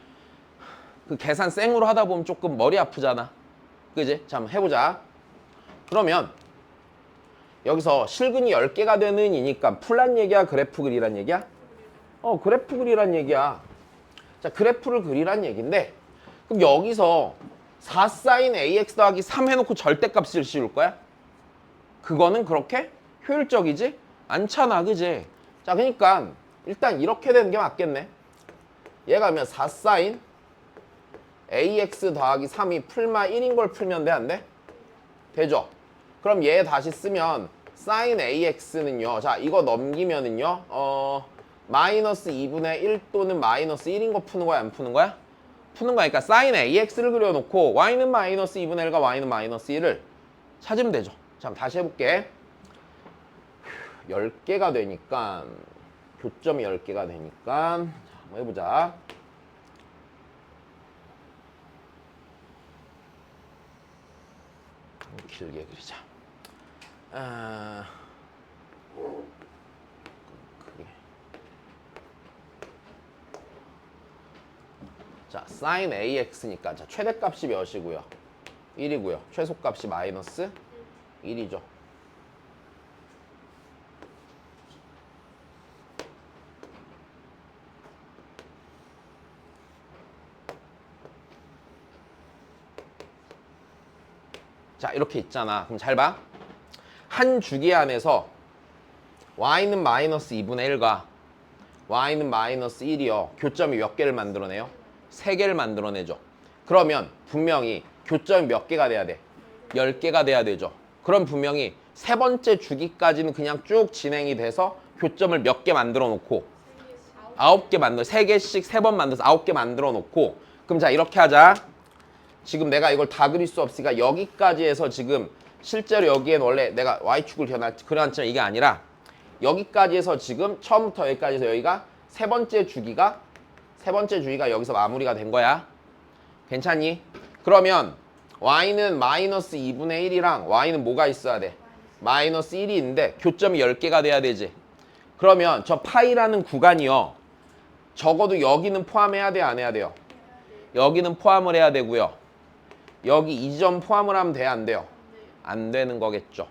그 계산 생으로 하다 보면 조금 머리 아프잖아. 그지? 자 한번 해보자. 그러면 여기서 실근이 10개가 되는 이니까 풀란 얘기야? 그래프 그리란 얘기야? 그래프 그리란 얘기야. 자 그래프를 그리란 얘기인데 그럼 여기서 4sin ax 더하기 3 해놓고 절대값을 씌울 거야? 그거는 그렇게 효율적이지 않잖아. 그지? 자 그러니까 일단 이렇게 되는 게 맞겠네. 얘가 하면 4sin ax 더하기 3이 풀마 1인 걸 풀면 돼 안 돼? 되죠? 그럼 얘 다시 쓰면 sin ax는요. 자 이거 넘기면은요. 마이너스 2분의 1 또는 마이너스 1인 거 푸는 거야 안 푸는 거야? 푸는 거니까 sin ax를 그려놓고 y는 마이너스 2분의 1과 y는 마이너스 1을 찾으면 되죠. 자 다시 해볼게. 10개가 되니까 교점이 10개가 되니까 한번 해보자. 길게 그리자. 크게. 자, sin ax니까 자, 최대값이 몇이고요? 1이고요. 최소값이 마이너스 1이죠. 자 이렇게 있잖아. 그럼 잘 봐. 한 주기 안에서 y는 마이너스 2분의 1과 y는 마이너스 1이요. 교점이 몇 개를 만들어내요? 3개를 만들어내죠. 그러면 분명히 교점이 몇 개가 돼야 돼? 10개가 돼야 되죠. 그럼 분명히 세 번째 주기까지는 그냥 쭉 진행이 돼서 교점을 몇 개 만들어 놓고 9개 만들어 3개씩 3번 만들어서 9개 만들어 놓고 그럼 자 이렇게 하자. 지금 내가 이걸 다 그릴 수 없으니까 여기까지 해서 지금 실제로 여기엔 원래 내가 Y축을 그려놨지만 이게 아니라 여기까지 해서 지금 처음부터 여기까지 해서 여기가 세 번째 주기가 여기서 마무리가 된 거야. 괜찮니? 그러면 Y는 마이너스 2분의 1이랑 Y는 뭐가 있어야 돼? 마이너스 1이 있는데 교점이 10개가 돼야 되지. 그러면 저 파이라는 구간이요. 적어도 여기는 포함해야 돼요? 안 해야 돼요? 여기는 포함을 해야 되고요. 여기 이 점 포함을 하면 돼요? 안 돼요? 안 되는 거겠죠.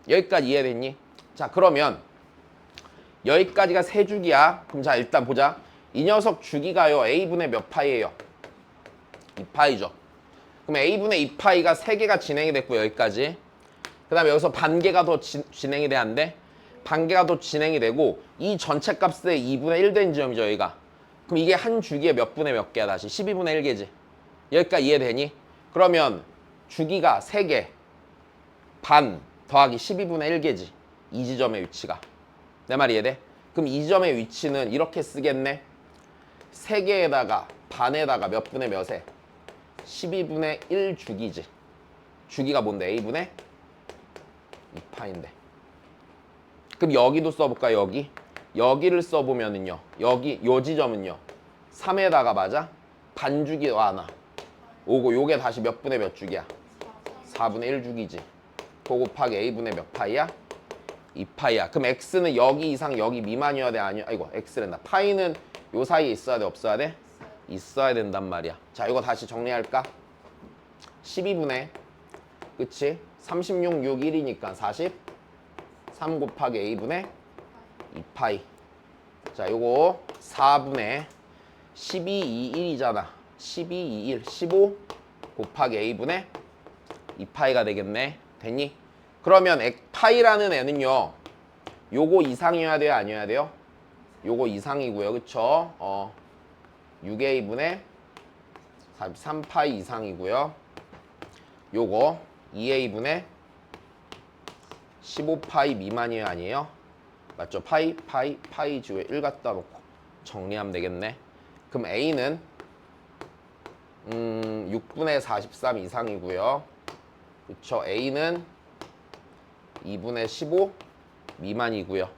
여기까지 이해됐니? 자 그러면 여기까지가 세 주기야. 그럼 자 일단 보자. 이 녀석 주기가요. A분의 몇 파이예요? 2파이죠. 그럼 A분의 2파이가 3개가 진행이 됐고 여기까지. 그 다음에 여기서 반개가 더 진행이 돼야 안 돼? 반개가 더 진행이 되고 이 전체 값의 2분의 1 된 지점이죠 여기가. 그럼 이게 한 주기에 몇 분의 몇 개야 다시? 12분의 1개지. 여기까지 이해되니? 그러면 주기가 3개 반 더하기 12분의 1개지. 이 지점의 위치가. 내 말 이해돼? 그럼 이 지점의 위치는 이렇게 쓰겠네. 3개에다가 반에다가 몇 분의 몇에? 12분의 1 주기지. 주기가 뭔데? A분의 2파인데. 그럼 여기도 써볼까? 여기를 써보면은요. 여기 요 지점은요. 3에다가 맞아? 반주기 와나. 오고 요게 다시 몇 분의 몇 주기야? 4분의 1 주기지. 그거 곱하기 A분의 몇 파이야? 2파이야. 그럼 X는 여기 이상 여기 미만이어야 돼? 아니야? 아이고 X랜다. 파이는 요 사이에 있어야 돼? 없어야 돼? 있어야 된단 말이야. 자 이거 다시 정리할까? 12분의 그치? 36, 6, 1이니까 40 3 곱하기 A분의 2파이. 자 요거 4분의 12, 2, 1이잖아. 12, 2, 1, 15 곱하기 A분의 2파이가 되겠네. 됐니? 그러면 파이라는 애는요. 요거 이상이어야 돼요? 아니어야 돼요? 요거 이상이고요. 그쵸? 6A분의 43파이 이상이고요. 요거 2A분의 15파이 미만이에요? 아니에요? 맞죠? 파이 지우에 1 갖다 놓고 정리하면 되겠네. 그럼 A는 6분의 43 이상이고요. 그쵸? A는 2분의 15 미만이고요.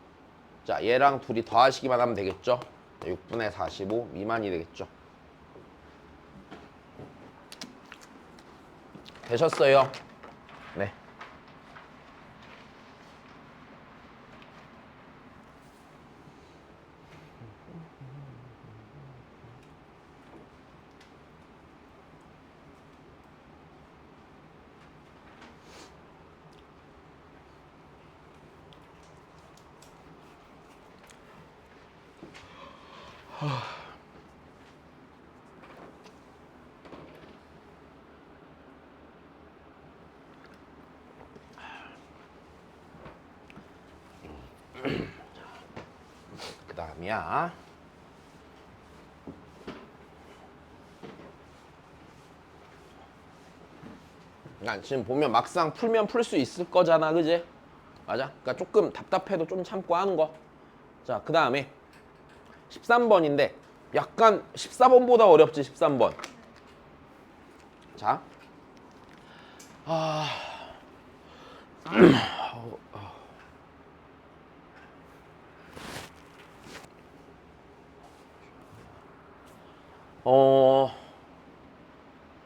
자, 얘랑 둘이 더하시기만 하면 되겠죠? 6분의 45 미만이 되겠죠? 되셨어요? 네. 그 다음이야. 그러니까 지금 보면 막상 풀면 풀 수 있을 거잖아, 그지? 맞아? 그러니까 조금 답답해도 좀 참고 하는 거. 자, 그 다음에 13번인데 약간 14번보다 어렵지, 13번. 자.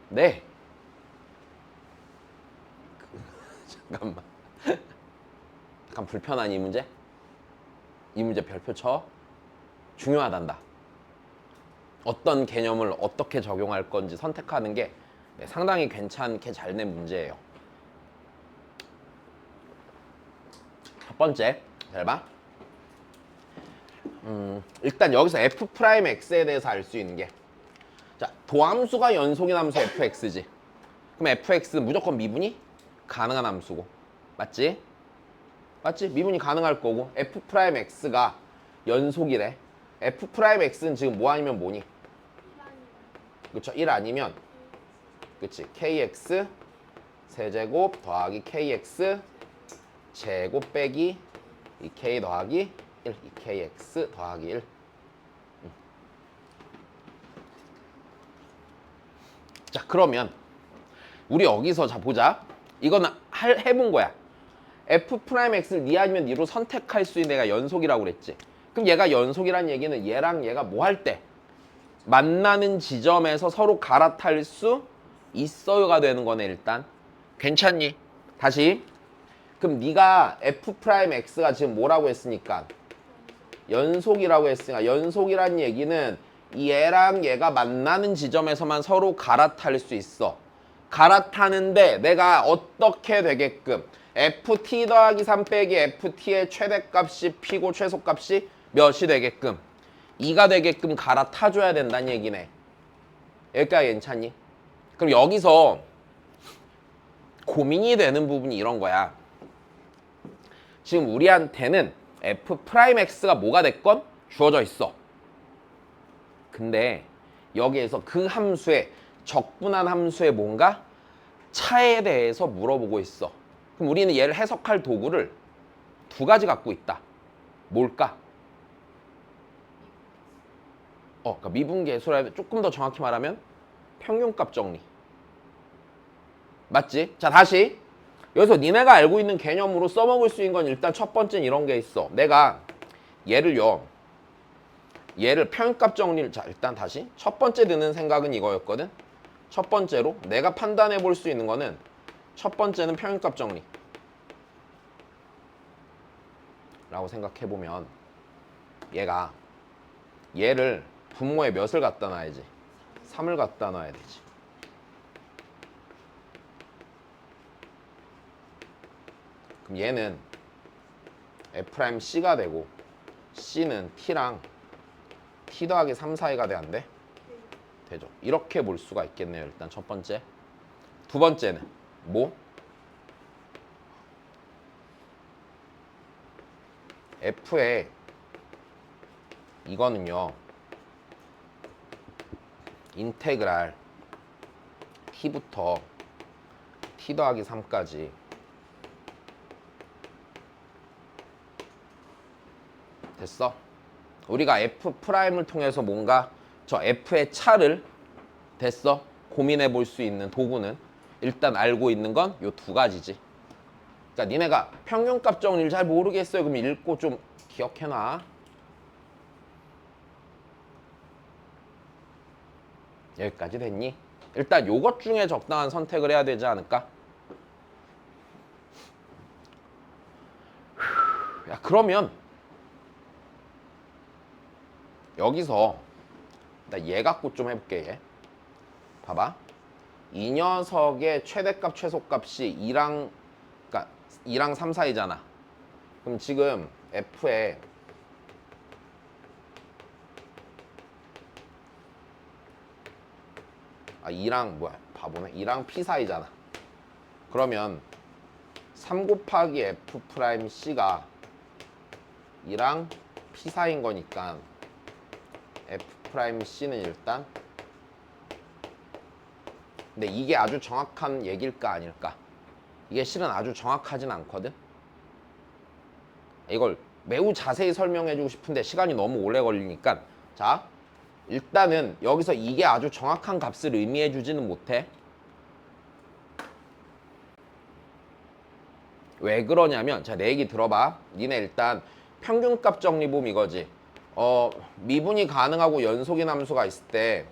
네. 잠깐만. 약간 불편한 이 문제? 이 문제 별표 쳐. 중요하단다. 어떤 개념을 어떻게 적용할 건지 선택하는 게 상당히 괜찮게 잘 낸 문제예요. 첫 번째, 잘 봐. 일단 여기서 f'x에 대해서 알 수 있는 게, 자, 도함수가 연속인 함수 fx지. 그럼 fx는 무조건 미분이 가능한 함수고, 맞지? 맞지? 미분이 가능할 거고, f'x가 연속이래. f'x는 지금 뭐 아니면 뭐니? 그쵸? 1 아니면, 그치? kx 세제곱 더하기 kx 제곱 빼기 2k 더하기 1, 2kx 더하기 1. 자, 그러면 우리 여기서 자 보자. 이거는 해본 거야. f'x를 니 아니면 니로 선택할 수 있는 애가 연속이라고 그랬지. 그럼 얘가 연속이란 얘기는 얘랑 얘가 뭐 할 때? 만나는 지점에서 서로 갈아탈 수 있어요가 되는 거네 일단. 괜찮니? 다시. 그럼 네가 f'x가 지금 뭐라고 했으니까? 연속이라고 했으니까 연속이란 얘기는 얘랑 얘가 만나는 지점에서만 서로 갈아탈 수 있어. 갈아타는데 내가 어떻게 되게끔 ft 더하기 3 빼기 ft의 최대값이 p고 최소값이 몇이 되게끔 2가 되게끔 갈아타줘야 된다는 얘기네. 여기까지 괜찮니? 그럼 여기서 고민이 되는 부분이 이런 거야. 지금 우리한테는 f'x가 뭐가 됐건 주어져 있어. 근데 여기에서 그 함수의 적분한 함수의 뭔가 차에 대해서 물어보고 있어. 그럼 우리는 얘를 해석할 도구를 두 가지 갖고 있다. 뭘까? 그러니까 미분계수라 조금 더 정확히 말하면 평균값 정리. 맞지? 자, 다시. 여기서 니네가 알고 있는 개념으로 써먹을 수 있는 건 일단 첫 번째는 이런 게 있어. 내가 얘를 평균값 정리를, 자, 일단 다시. 첫 번째 드는 생각은 이거였거든. 첫 번째로 내가 판단해 볼 수 있는 거는 첫 번째는 평균값 정리 라고 생각해 보면 얘를 분모에 몇을 갖다 놔야지? 3을 갖다 놔야 되지. 그럼 얘는 F'C가 되고 C는 T랑 T 더하기 3 사이가 돼, 안 돼? 되죠. 이렇게 볼 수가 있겠네요. 일단 첫 번째. 두 번째는 뭐? F에 이거는요. 인테그랄 T부터 T 더하기 3까지 됐어? 우리가 F'을 통해서 뭔가 저 F의 차를 됐어? 고민해 볼 수 있는 도구는 일단 알고 있는 건 요 두 가지지. 그러니까 니네가 평균값 정리를 잘 모르겠어요. 그럼 읽고 좀 기억해놔. 여기까지 됐니? 일단 요것 중에 적당한 선택을 해야 되지 않을까? 야, 그러면 여기서 나 얘 갖고 좀 해볼게. 얘 봐봐. 이 녀석의 최대값 최소값이 2랑 3 사이잖아. 그럼 지금 F에 아 2랑 뭐야 바보네. 2랑 P 사이잖아. 그러면 3 곱하기 F'C가 2랑 P 사이인 거니까 F'C는 일단, 근데 이게 아주 정확한 얘기일까 아닐까? 이게 실은 아주 정확하진 않거든? 이걸 매우 자세히 설명해주고 싶은데 시간이 너무 오래 걸리니까, 자, 일단은 여기서 이게 아주 정확한 값을 의미해주지는 못해. 왜 그러냐면, 자, 내 얘기 들어봐. 니네 일단 평균값 정리봄 이거지. 미분이 가능하고 연속인 함수가 있을 때,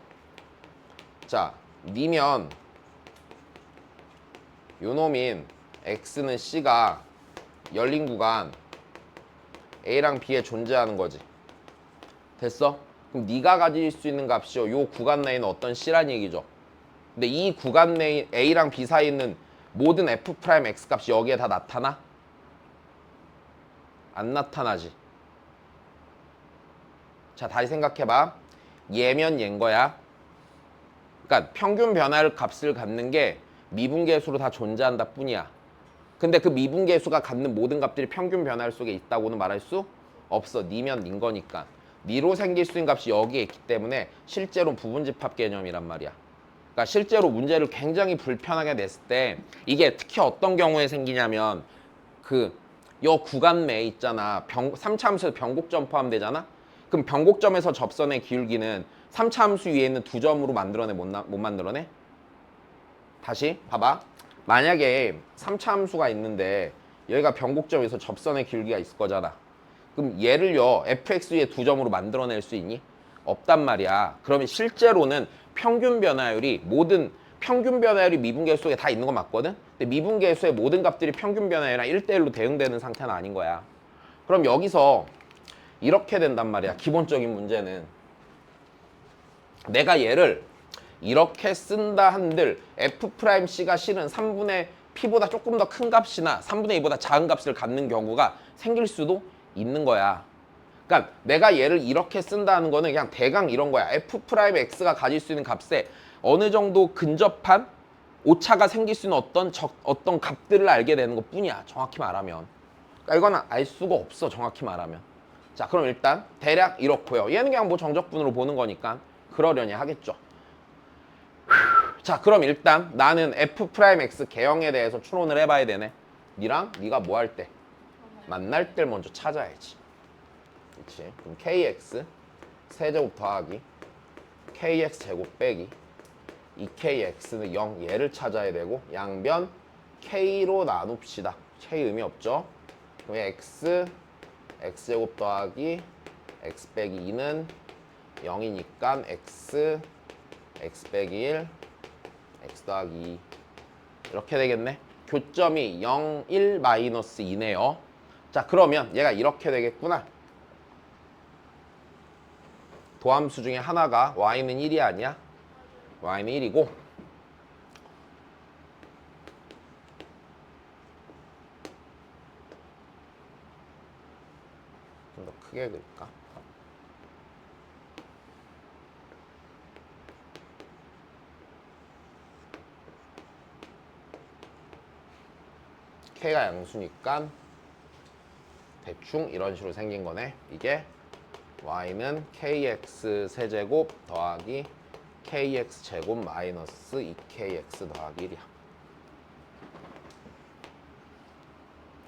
자, 니면 요놈인 x는 c가 열린 구간 a랑 b에 존재하는 거지. 됐어? 그럼 네가 가질 수 있는 값이요, 요 구간 내에는 어떤 c란 얘기죠. 근데 이 구간 내에 a랑 b 사이에 있는 모든 f'x 값이 여기에 다 나타나? 안 나타나지. 자, 다시 생각해봐. 얘면 얘인 거야. 그러니까 평균 변화를 값을 갖는 게 미분계수로 다 존재한다 뿐이야. 근데 그 미분계수가 갖는 모든 값들이 평균 변화 속에 있다고는 말할 수 없어. 니면 닌 거니까. 니로 생길 수 있는 값이 여기에 있기 때문에 실제로 부분집합 개념이란 말이야. 그러니까 실제로 문제를 굉장히 불편하게 냈을 때 이게 특히 어떤 경우에 생기냐면 그 요 구간 내에 있잖아. 3차 함수에서 변곡점 포함되잖아. 그럼 변곡점에서 접선의 기울기는 3차 함수 위에 있는 두 점으로 만들어내 못 만들어내? 다시 봐봐. 만약에 3차 함수가 있는데 여기가 변곡점에서 접선의 기울기가 있을 거잖아. 그럼 얘를요 fx 위에 두 점으로 만들어낼 수 있니? 없단 말이야. 그러면 실제로는 평균 변화율이 평균 변화율이 미분계수 속에 다 있는 거 맞거든? 근데 미분계수의 모든 값들이 평균 변화율이랑 1대1로 대응되는 상태는 아닌 거야. 그럼 여기서 이렇게 된단 말이야. 기본적인 문제는 내가 얘를 이렇게 쓴다 한들 F'C가 실은 3분의 P보다 조금 더 큰 값이나 3분의 2보다 작은 값을 갖는 경우가 생길 수도 있는 거야. 그러니까 내가 얘를 이렇게 쓴다는 거는 그냥 대강 이런 거야. F'X가 가질 수 있는 값에 어느 정도 근접한 오차가 생길 수 있는 어떤 값들을 알게 되는 것 뿐이야. 정확히 말하면. 그러니까 이거는 알 수가 없어. 정확히 말하면. 자, 그럼 일단 대략 이렇고요. 얘는 그냥 뭐 정적분으로 보는 거니까 그러려니 하겠죠. 자, 그럼 일단 나는 F'X 개형에 대해서 추론을 해봐야 되네. 니랑 네가 뭐 할 때? 만날 때 먼저 찾아야지. 그렇지? 그럼 KX 세제곱 더하기 KX 제곱 빼기 2KX는 0 얘를 찾아야 되고 양변 K로 나눕시다. K 의미 없죠? 그럼 X제곱 더하기 X 빼기 2는 0이니까 X 빼기 1 X 더하기 2 이렇게 되겠네. 교점이 0, 1, 마이너스 2네요. 자, 그러면 얘가 이렇게 되겠구나. 도함수 중에 하나가 y는 1이 아니야? y는 1이고 좀 더 크게 그릴까? k가 양수니까 대충 이런 식으로 생긴 거네. 이게 y는 kx 세제곱 더하기 kx 제곱 마이너스 2kx 더하기 1이야.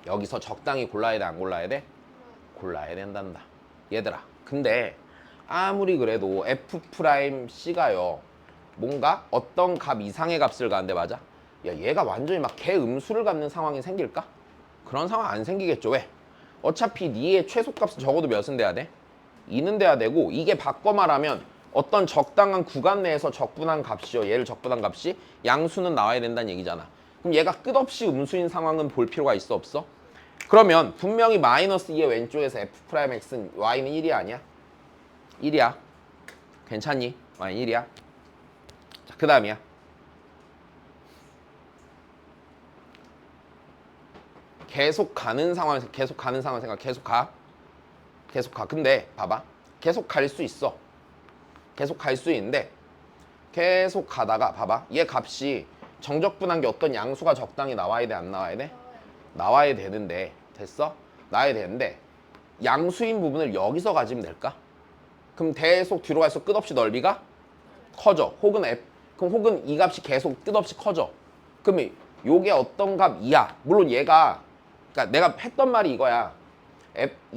여기서 적당히 골라야 돼, 안 골라야 돼? 골라야 된단다. 얘들아, 근데 아무리 그래도 F'C가요 뭔가 어떤 값 이상의 값을 갖는데 맞아? 야, 얘가 완전히 막 개음수를 갖는 상황이 생길까? 그런 상황 안 생기겠죠. 왜? 어차피 니의 최소값은 적어도 몇은 돼야 돼? 2는 돼야 되고 이게 바꿔 말하면 어떤 적당한 구간 내에서 적분한 값이요. 얘를 적분한 값이 양수는 나와야 된다는 얘기잖아. 그럼 얘가 끝없이 음수인 상황은 볼 필요가 있어 없어? 그러면 분명히 마이너스 2의 왼쪽에서 F'X는 y는 1이 아니야? 1이야. 괜찮니? y는 1이야. 자, 그 다음이야. 계속 가는 상황에서 계속 가는 상황 생각. 계속 가. 근데 봐봐. 계속 갈 수 있어. 계속 갈 수 있는데 계속 가다가 봐봐. 얘 값이 정적분한 게 어떤 양수가 적당히 나와야 돼, 안 나와야 돼? 나와야 되는데 됐어? 나와야 되는데 양수인 부분을 여기서 가지면 될까? 그럼 계속 뒤로 갈수록 끝없이 넓이가 커져. 혹은 이 값이 계속 끝없이 커져. 그러면 요게 어떤 값이야? 물론 얘가 그러니까 내가 했던 말이 이거야.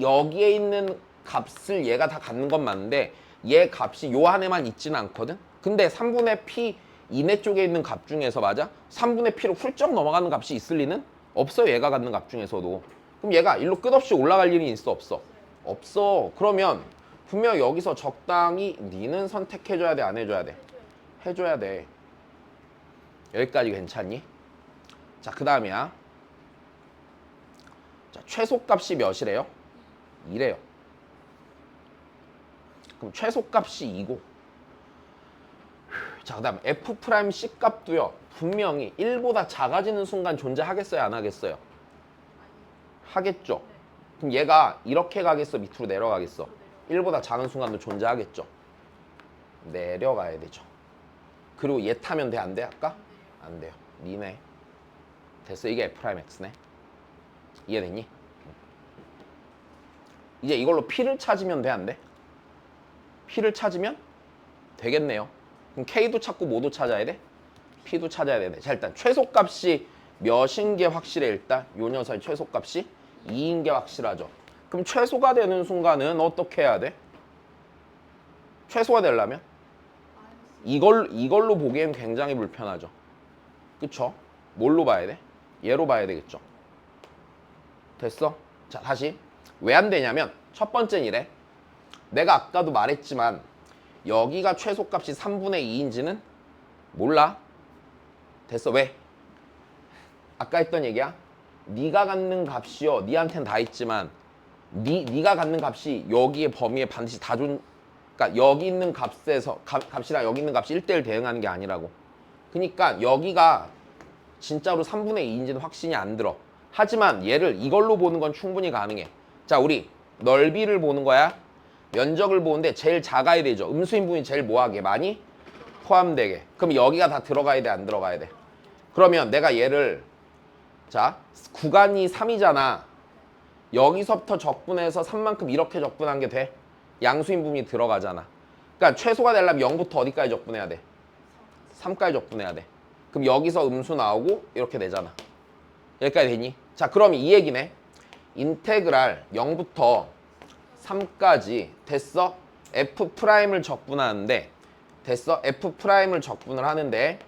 여기에 있는 값을 얘가 다 갖는 건 맞는데 얘 값이 요 안에만 있지는 않거든. 근데 3분의 P 이내 쪽에 있는 값 중에서 맞아? 3분의 P로 훌쩍 넘어가는 값이 있을 리는 없어. 얘가 갖는 값 중에서도. 그럼 얘가 일로 끝없이 올라갈 일이 있어 없어? 없어. 그러면 분명 여기서 적당히 니는 선택해줘야 돼, 안 해줘야 돼? 해줘야 돼. 여기까지 괜찮니? 자, 그 다음이야. 자, 최소값이 몇이래요? 2래요. 그럼 최소값이 2고 자, 그 다음 F'C 값도요 분명히 1보다 작아지는 순간 존재하겠어요, 안 하겠어요? 하겠죠. 그럼 얘가 이렇게 가겠어, 밑으로 내려가겠어? 1보다 작은 순간도 존재하겠죠. 내려가야 되죠. 그리고 얘 타면 돼, 안 돼? 아까? 안 돼요. 니네. 됐어. 이게 F'X네. 이해됐니? 이제 이걸로 P를 찾으면 돼, 안 돼? P를 찾으면 되겠네요. 그럼 K도 찾고 뭐도 찾아야 돼? P도 찾아야 되네. 자, 일단 최소값이 몇인 게 확실해. 일단 요 녀석의 최소값이 2인 게 확실하죠. 그럼 최소가 되는 순간은 어떻게 해야 돼? 최소가 되려면 이걸로 보기엔 굉장히 불편하죠. 그쵸? 뭘로 봐야 돼? 얘로 봐야 되겠죠. 됐어? 자, 다시. 왜 안 되냐면 첫 번째는 이래. 내가 아까도 말했지만 여기가 최소값이 3분의 2인지는 몰라. 됐어. 왜? 아까 했던 얘기야. 네가 갖는 값이요. 네한텐 다 있지만 네가 갖는 값이 여기에 범위에 반드시 다 그러니까 여기 있는 값에서 값이랑 여기 있는 값이 1대1 대응하는 게 아니라고. 그러니까 여기가 진짜로 3분의 2인지는 확신이 안 들어. 하지만 얘를 이걸로 보는 건 충분히 가능해. 자, 우리 넓이를 보는 거야. 면적을 보는데 제일 작아야 되죠. 음수인분이 제일 뭐하게? 많이 포함되게. 그럼 여기가 다 들어가야 돼? 안 들어가야 돼? 그러면 내가 얘를 자, 구간이 3이잖아. 여기서부터 적분해서 3만큼 이렇게 적분한 게 돼. 양수인분이 들어가잖아. 그러니까 최소가 되려면 0부터 어디까지 적분해야 돼? 3까지 적분해야 돼. 그럼 여기서 음수 나오고 이렇게 되잖아. 여기까지 되니? 자, 그럼 이 얘기네. 인테그랄 0부터 3까지 됐어? F'을 적분하는데 됐어? F'을 적분을 하는데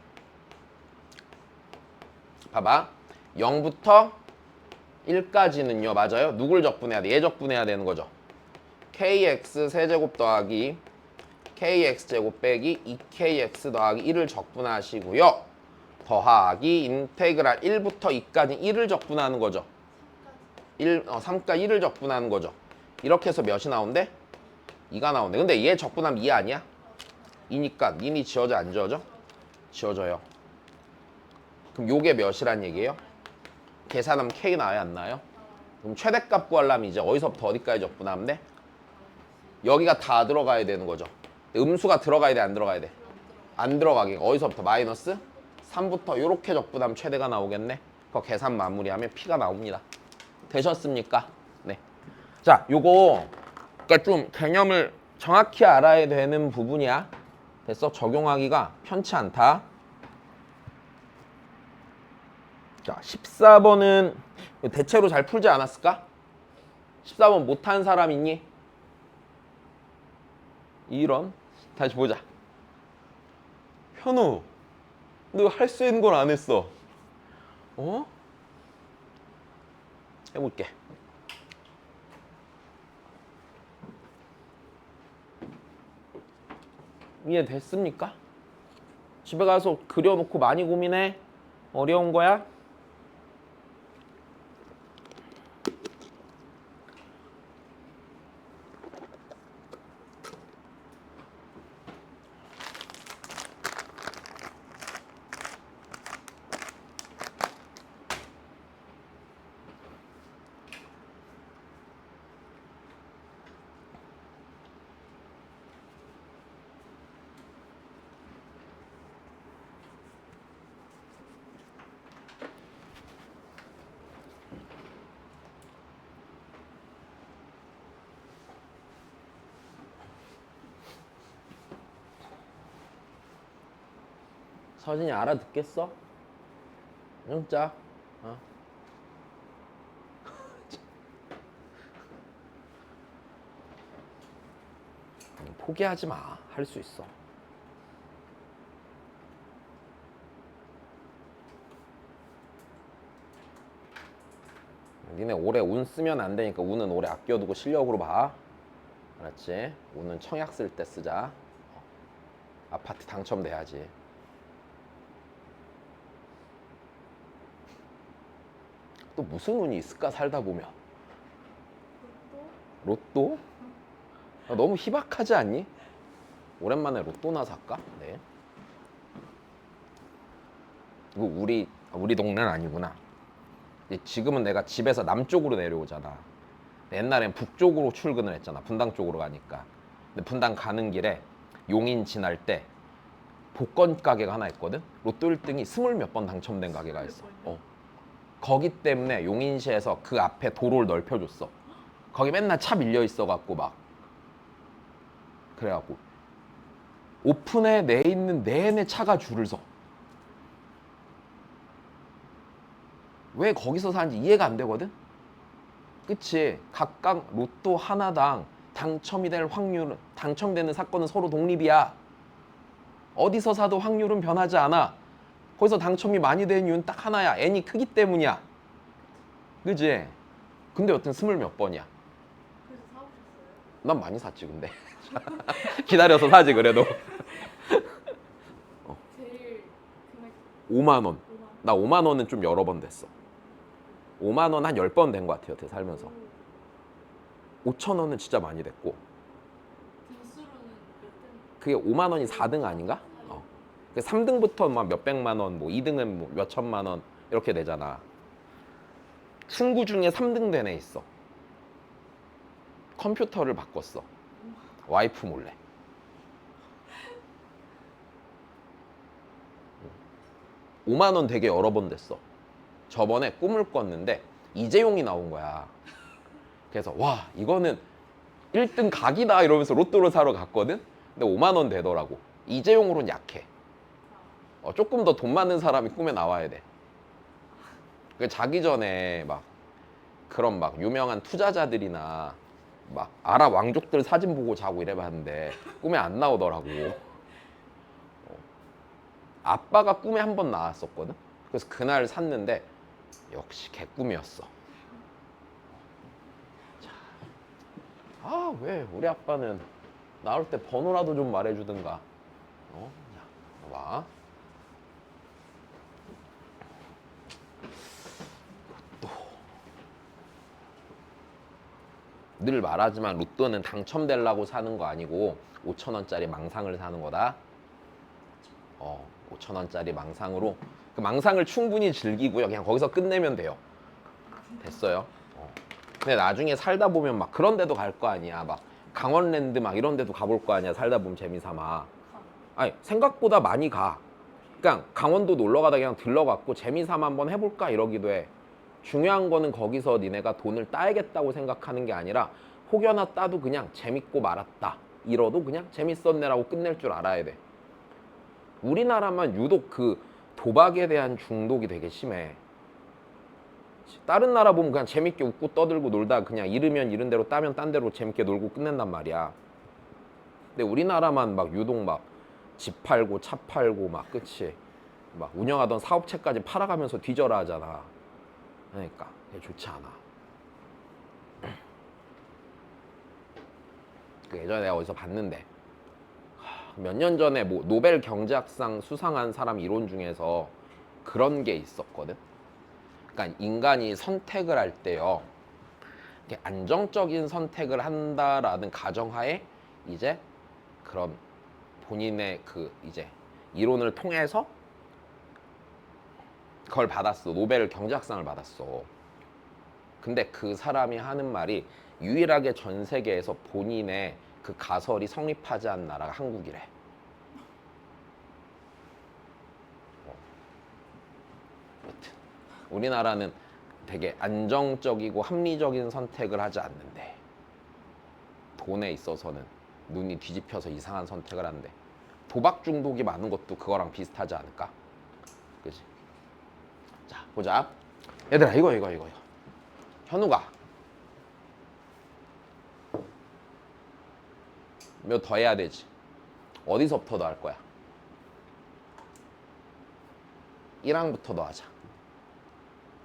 봐봐. 0부터 1까지는요. 맞아요? 누굴 적분해야 돼? 얘 적분해야 되는 거죠. kx 세제곱 더하기 kx제곱 빼기 2kx 더하기 1을 적분하시고요. 더하기 인테그랄 1부터 2까지 1을 적분하는 거죠. 3과 1을 적분하는 거죠. 이렇게 해서 몇이 나온대? 2가 나온대. 근데 얘 적분하면 2 아니야? 2니까 님이 지워져 안 지워져? 지워져요. 그럼 요게 몇이란 얘기예요? 계산하면 k 나와요 안 나와요? 그럼 최대값 구하려면 이제 어디서부터 어디까지 적분하면 돼? 여기가 다 들어가야 되는 거죠. 음수가 들어가야 돼 안 들어가야 돼? 안 들어가게. 어디서부터? 마이너스 3부터 이렇게 적분하면 최대가 나오겠네. 그거 계산 마무리하면 p가 나옵니다. 되셨습니까? 네. 자, 요거 그러니까 좀 개념을 정확히 알아야 되는 부분이야. 됐어? 적용하기가 편치 않다. 자, 14번은 대체로 잘 풀지 않았을까? 14번 못한 사람 있니? 이런. 다시 보자. 현우, 너 할 수 있는 걸 안 했어. 어? 해볼게. 이해됐습니까? 집에 가서 그려놓고 많이 고민해. 어려운 거야? 서진이 알아듣겠어? 진짜? 어? 포기하지 마. 할 수 있어. 니네 올해 운 쓰면 안 되니까 운은 올해 아껴두고 실력으로 봐. 알았지? 운은 청약 쓸 때 쓰자. 아파트 당첨돼야지. 또 무슨 운이 있을까 살다 보면. 로또? 너무 희박하지 않니? 오랜만에 로또나 살까? 네. 이거 우리 동네는 아니구나. 지금은 내가 집에서 남쪽으로 내려오잖아. 옛날엔 북쪽으로 출근을 했잖아. 분당 쪽으로 가니까. 근데 분당 가는 길에 용인 지날 때 복권 가게가 하나 있거든. 로또 1등이 20몇 번 당첨된 가게가 있어. 거기 때문에 용인시에서 그 앞에 도로를 넓혀줬어. 거기 맨날 차 밀려 있어갖고 막 그래갖고 오픈에 내 있는 내내 차가 줄을 서. 왜 거기서 사는지 이해가 안 되거든. 그치? 각각 로또 하나당 당첨이 될 확률은, 당첨되는 사건은 서로 독립이야. 어디서 사도 확률은 변하지 않아. 거기서 당첨이 많이 되는 이유는 딱 하나야. n이 크기 때문이야. 그지? 근데 여튼 20 몇 번이야. 그래서 사오셨어요? 난 많이 샀지 근데. 기다려서 사지 그래도. 제일 금액 5만 원. 5만 나 5만 원은 좀 여러 번 됐어. 5만 원 한 10번 된 것 같아 여태 살면서. 5천 원은 진짜 많이 됐고. 등수로는 몇 등? 그게 5만 원이 4등 아닌가? 3등부터 막 몇백만 원, 뭐 2등은 뭐 몇천만 원 이렇게 되잖아. 친구 중에 3등 된 애 있어. 컴퓨터를 바꿨어. 와이프 몰래. 응. 5만 원 되게 여러 번 됐어. 저번에 꿈을 꿨는데 이재용이 나온 거야. 그래서 와 이거는 1등 각이다 이러면서 로또를 사러 갔거든. 근데 5만 원 되더라고. 이재용으로는 약해. 조금 더 돈 많은 사람이 꿈에 나와야 돼. 자기 전에 막 그런 막 유명한 투자자들이나 막 아랍 왕족들 사진 보고 자고 이래봤는데 꿈에 안 나오더라고. 아빠가 꿈에 한 번 나왔었거든. 그래서 그날 샀는데 역시 개꿈이었어. 아, 왜 우리 아빠는 나올 때 번호라도 좀 말해주든가. 자, 봐. 늘 말하지만 로또는 당첨되려고 사는 거 아니고 5천 원짜리 망상을 사는 거다. 5천 원짜리 망상으로 그 망상을 충분히 즐기고요. 그냥 거기서 끝내면 돼요. 됐어요. 근데 나중에 살다 보면 막 그런 데도 갈 거 아니야. 막 강원랜드 막 이런 데도 가볼 거 아니야. 살다 보면 재미삼아. 아니 생각보다 많이 가. 그냥 강원도 놀러 가다 그냥 들러갔고 재미삼아 한번 해볼까 이러기도 해. 중요한 거는 거기서 니네가 돈을 따야겠다고 생각하는 게 아니라 혹여나 따도 그냥 재밌고 말았다. 이러도 그냥 재밌었네라고 끝낼 줄 알아야 돼. 우리나라만 유독 그 도박에 대한 중독이 되게 심해. 다른 나라 보면 그냥 재밌게 웃고 떠들고 놀다 그냥 잃으면 잃은 대로 따면 딴 대로 재밌게 놀고 끝낸단 말이야. 근데 우리나라만 막 유독 막 집 팔고 차 팔고 막 그치. 막 운영하던 사업체까지 팔아가면서 뒤져라 하잖아. 그러니까 그게 좋지 않아. 그 예전에 내가 어디서 봤는데 몇 년 전에 뭐 노벨 경제학상 수상한 사람 이론 중에서 그런 게 있었거든. 그러니까 인간이 선택을 할 때요, 이렇게 안정적인 선택을 한다라는 가정하에 이제 그런 본인의 그 이제 이론을 통해서 그걸 받았어. 노벨 경제학상을 받았어. 근데 그 사람이 하는 말이 유일하게 전 세계에서 본인의 그 가설이 성립하지 않은 나라가 한국이래. 여튼 우리나라는 되게 안정적이고 합리적인 선택을 하지 않는데 돈에 있어서는 눈이 뒤집혀서 이상한 선택을 하는데 도박 중독이 많은 것도 그거랑 비슷하지 않을까? 그지? 자, 보자. 얘들아, 이거. 현우가 몇 더 해야 되지? 어디서부터 더 할 거야? 1항부터 더 하자.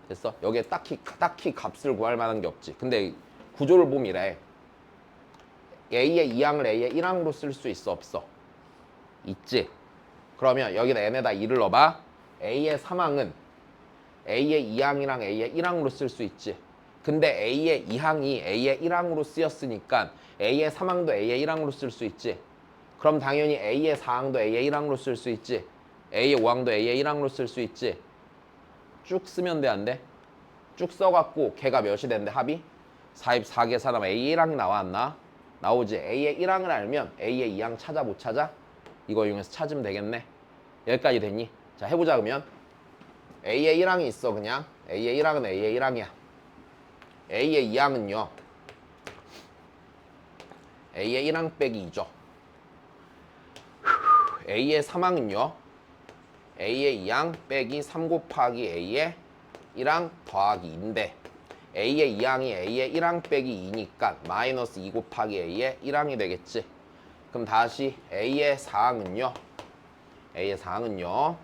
됐어? 여기에 딱히 값을 구할 만한 게 없지. 근데 구조를 보면 이래. A의 2항을 A의 1항으로 쓸 수 있어, 없어? 있지? 그러면 여기다 n에다 2를 넣어봐. A의 3항은 A의 2항이랑 A의 1항으로 쓸 수 있지. 근데 A의 2항이 A의 1항으로 쓰였으니까 A의 3항도 A의 1항으로 쓸 수 있지. 그럼 당연히 A의 4항도 A의 1항으로 쓸 수 있지. A의 5항도 A의 1항으로 쓸 수 있지. 쭉 쓰면 돼, 안 돼? 쭉 써갖고 걔가 몇이 되는데 합이? 44계산하면 A의 1항이 나와, 안 나와? 나오지. A의 1항을 알면 A의 2항 찾아, 못 찾아? 이거 이용해서 찾으면 되겠네. 여기까지 됐니? 자, 해보자 그러면. A의 1항이 있어. 그냥 A의 1항은 A의 1항이야. A의 2항은요 A의 1항 빼기 2죠. A의 3항은요 A의 2항 빼기 3 곱하기 A의 1항 더하기 2인데 A의 2항이 A의 1항 빼기 2니까 마이너스 2 곱하기 A의 1항이 되겠지. 그럼 다시 A의 4항은요. A의 4항은요.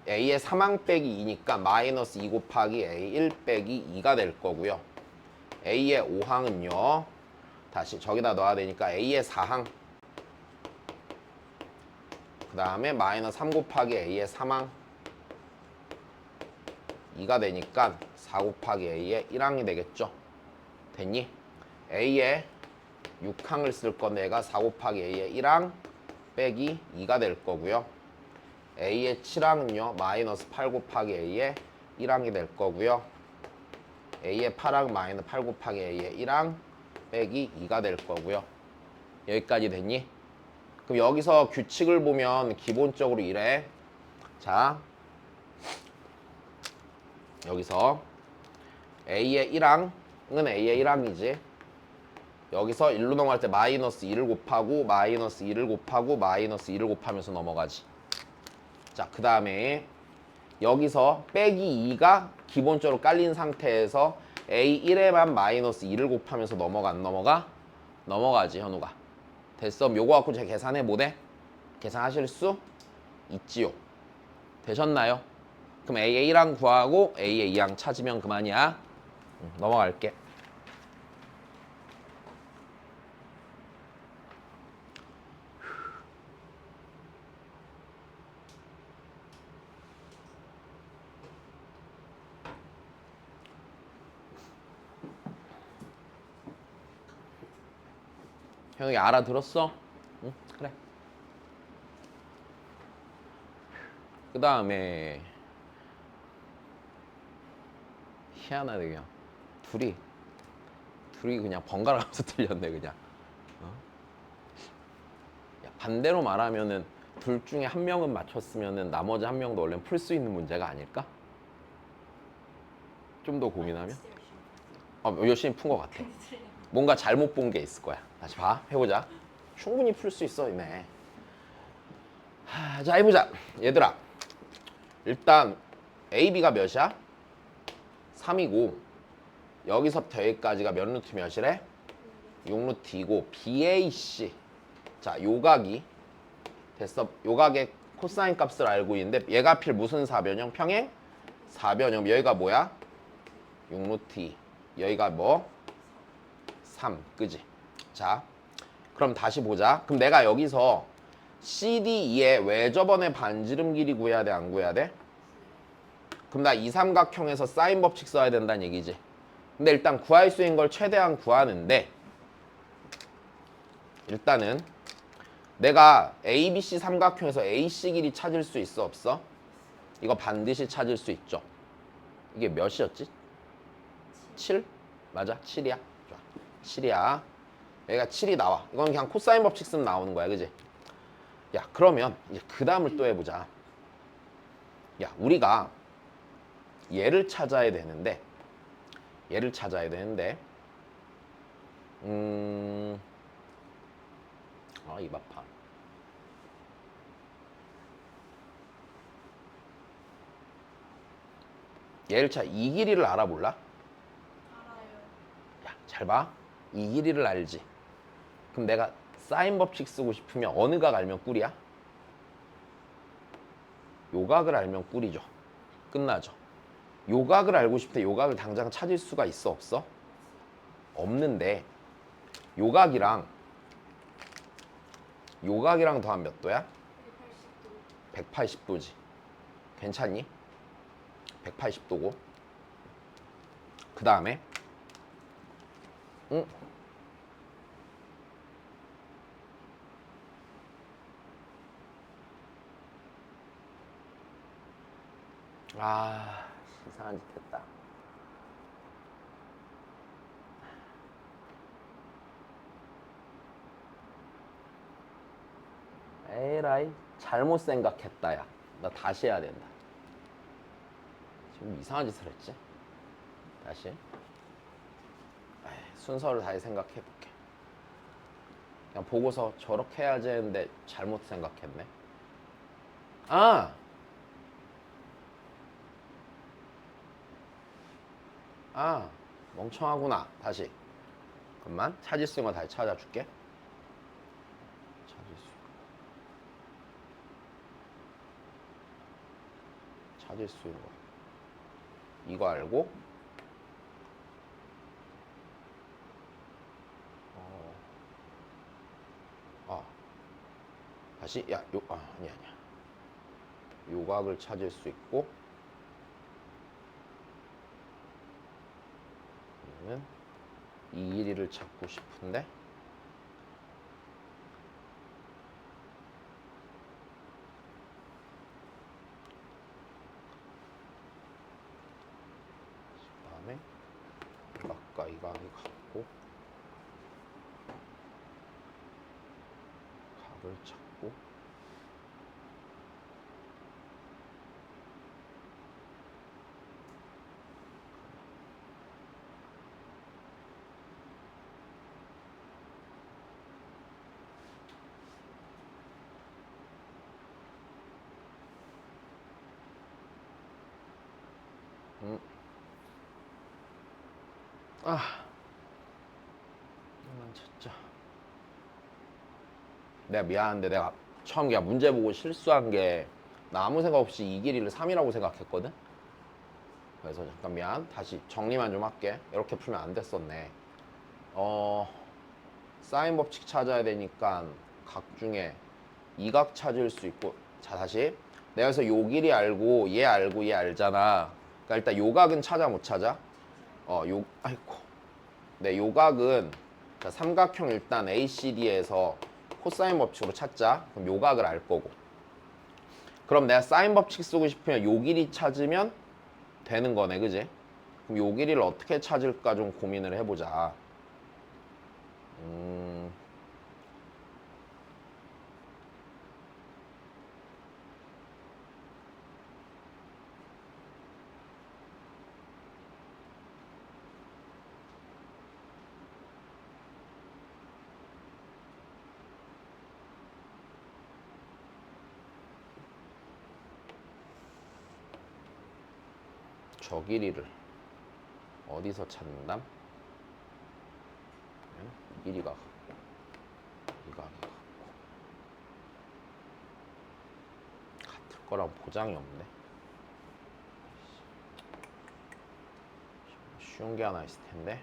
A의 3항 빼기 2니까 마이너스 2 곱하기 A 1 빼기 2가 될 거고요. A의 5항은요. 다시 저기다 넣어야 되니까 A의 4항 그 다음에 마이너스 3 곱하기 A의 3항 2가 되니까 4 곱하기 A의 1항이 되겠죠. 됐니? A의 6항을 쓸 건데 얘가 4 곱하기 A의 1항 빼기 2가 될 거고요. A의 7항은요. 마이너스 8 곱하기 A의 1항이 될 거고요. A의 8항 마이너스 8 곱하기 A의 1항 빼기 2가 될 거고요. 여기까지 됐니? 그럼 여기서 규칙을 보면 기본적으로 이래. 자, 여기서 A의 1항은 A의 1항이지. 여기서 1로 넘어갈 때 마이너스 2를 곱하고 마이너스 2를 곱하고 마이너스 2를 곱하면서 넘어가지. 자, 그 다음에 여기서 빼기 2가 기본적으로 깔린 상태에서 A1에만 마이너스 2를 곱하면서 넘어가 안 넘어가? 넘어가지 현우가. 됐어. 요거 갖고 제가 계산해 못해? 계산하실 수 있지요. 되셨나요? 그럼 A의 1항 구하고 A의 2항 찾으면 그만이야. 넘어갈게. 현욱이 알아들었어? 응? 그래. 그 다음에 희한하네 그냥 둘이 그냥 번갈아가면서 틀렸네 그냥. 야, 반대로 말하면은 둘 중에 한 명은 맞췄으면은 나머지 한 명도 원래 풀 수 있는 문제가 아닐까? 좀 더 고민하면? 열심히 푼 것 같아. 뭔가 잘못 본 게 있을 거야. 다시 봐. 해보자. 충분히 풀 수 있어 이네. 자 해보자. 얘들아 일단 A, B가 몇이야? 3이고 여기서부터 여기까지가 몇 루트 몇이래? 6루트이고 BA, C 자 요각이 됐어. 요각의 코사인 값을 알고 있는데 얘가 하필 무슨 사변형? 평행? 사변형. 여기가 뭐야? 6루트 2 여기가 뭐? 3 그지? 자 그럼 다시 보자. 그럼 내가 여기서 CDE의 외접원의 반지름 길이 구해야 돼? 안 구해야 돼? 그럼 나 이삼각형에서 사인 법칙 써야 된다는 얘기지. 근데 일단 구할 수 있는 걸 최대한 구하는데 일단은 내가 ABC 삼각형에서 AC 길이 찾을 수 있어 없어? 이거 반드시 찾을 수 있죠. 이게 몇이었지? 7? 맞아? 7이야. 좋아. 7이야. 여기가 7이 나와. 이건 그냥 코사인 법칙 쓰면 나오는 거야. 그지? 야 그러면 이제 그 다음을 또 해보자. 야 우리가 얘를 찾아야 되는데 입 아파. 얘를 이 길이를 알아볼라? 알아요. 야, 잘 봐. 이 길이를 알지. 그럼 내가 사인 법칙 쓰고 싶으면 어느 각 알면 꿀이야? 요각을 알면 꿀이죠. 끝나죠. 요각을 알고 싶을 때 요각을 당장 찾을 수가 있어 없어? 없는데 요각이랑 더하면 몇 도야? 180도. 180도지. 괜찮니? 180도고. 그 다음에 이상한 짓 했다. 에라이 잘못 생각했다. 야 나 다시 해야 된다. 지금 이상한 짓을 했지. 다시 순서를 다시 생각해 볼게. 그냥 보고서 저렇게 해야지 했는데 잘못 생각했네. 멍청하구나. 다시. 그만 찾을 수 있는 거 다시 찾아줄게. 찾을 수 있는 거. 이거 알고 다시 아니야. 요각을 찾을 수 있고 그러면 이 길이를 찾고 싶은데 그다음에 각과 이 각이 같고 각을 찾고 이만 찾자. 내가 미안한데 내가 처음 그냥 문제 보고 실수한 게 나 아무 생각 없이 이 길이를 3이라고 생각했거든. 그래서 잠깐 미안. 다시 정리만 좀 할게. 이렇게 풀면 안 됐었네. 사인 법칙 찾아야 되니까 각 중에 이 각 찾을 수 있고. 자, 다시 내가 그래서 요 길이 알고 얘 알잖아. 그러니까 일단 요 각은 찾아 못 찾아? 아이고. 네, 요 각은 자, 삼각형 일단 ACD에서 코사인 법칙으로 찾자. 그럼 요 각을 알 거고. 그럼 내가 사인 법칙 쓰고 싶으면 요 길이 찾으면 되는 거네, 그지? 그럼 요 길이를 어떻게 찾을까 좀 고민을 해보자. 저 길이를 어디서 찾는담? 이 길이가 같고 이 각이 같고 같을 거란 보장이 없네. 쉬운 게 하나 있을 텐데.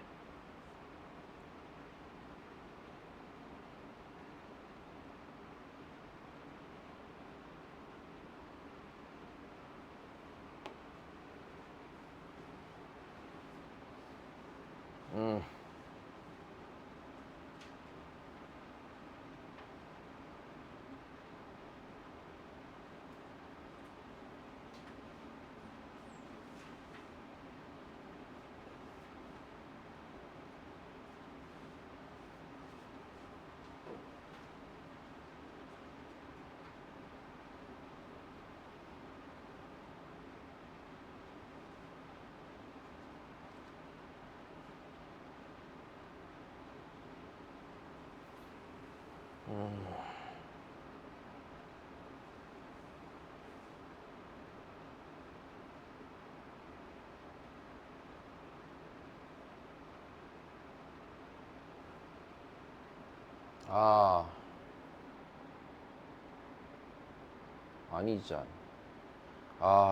아니지.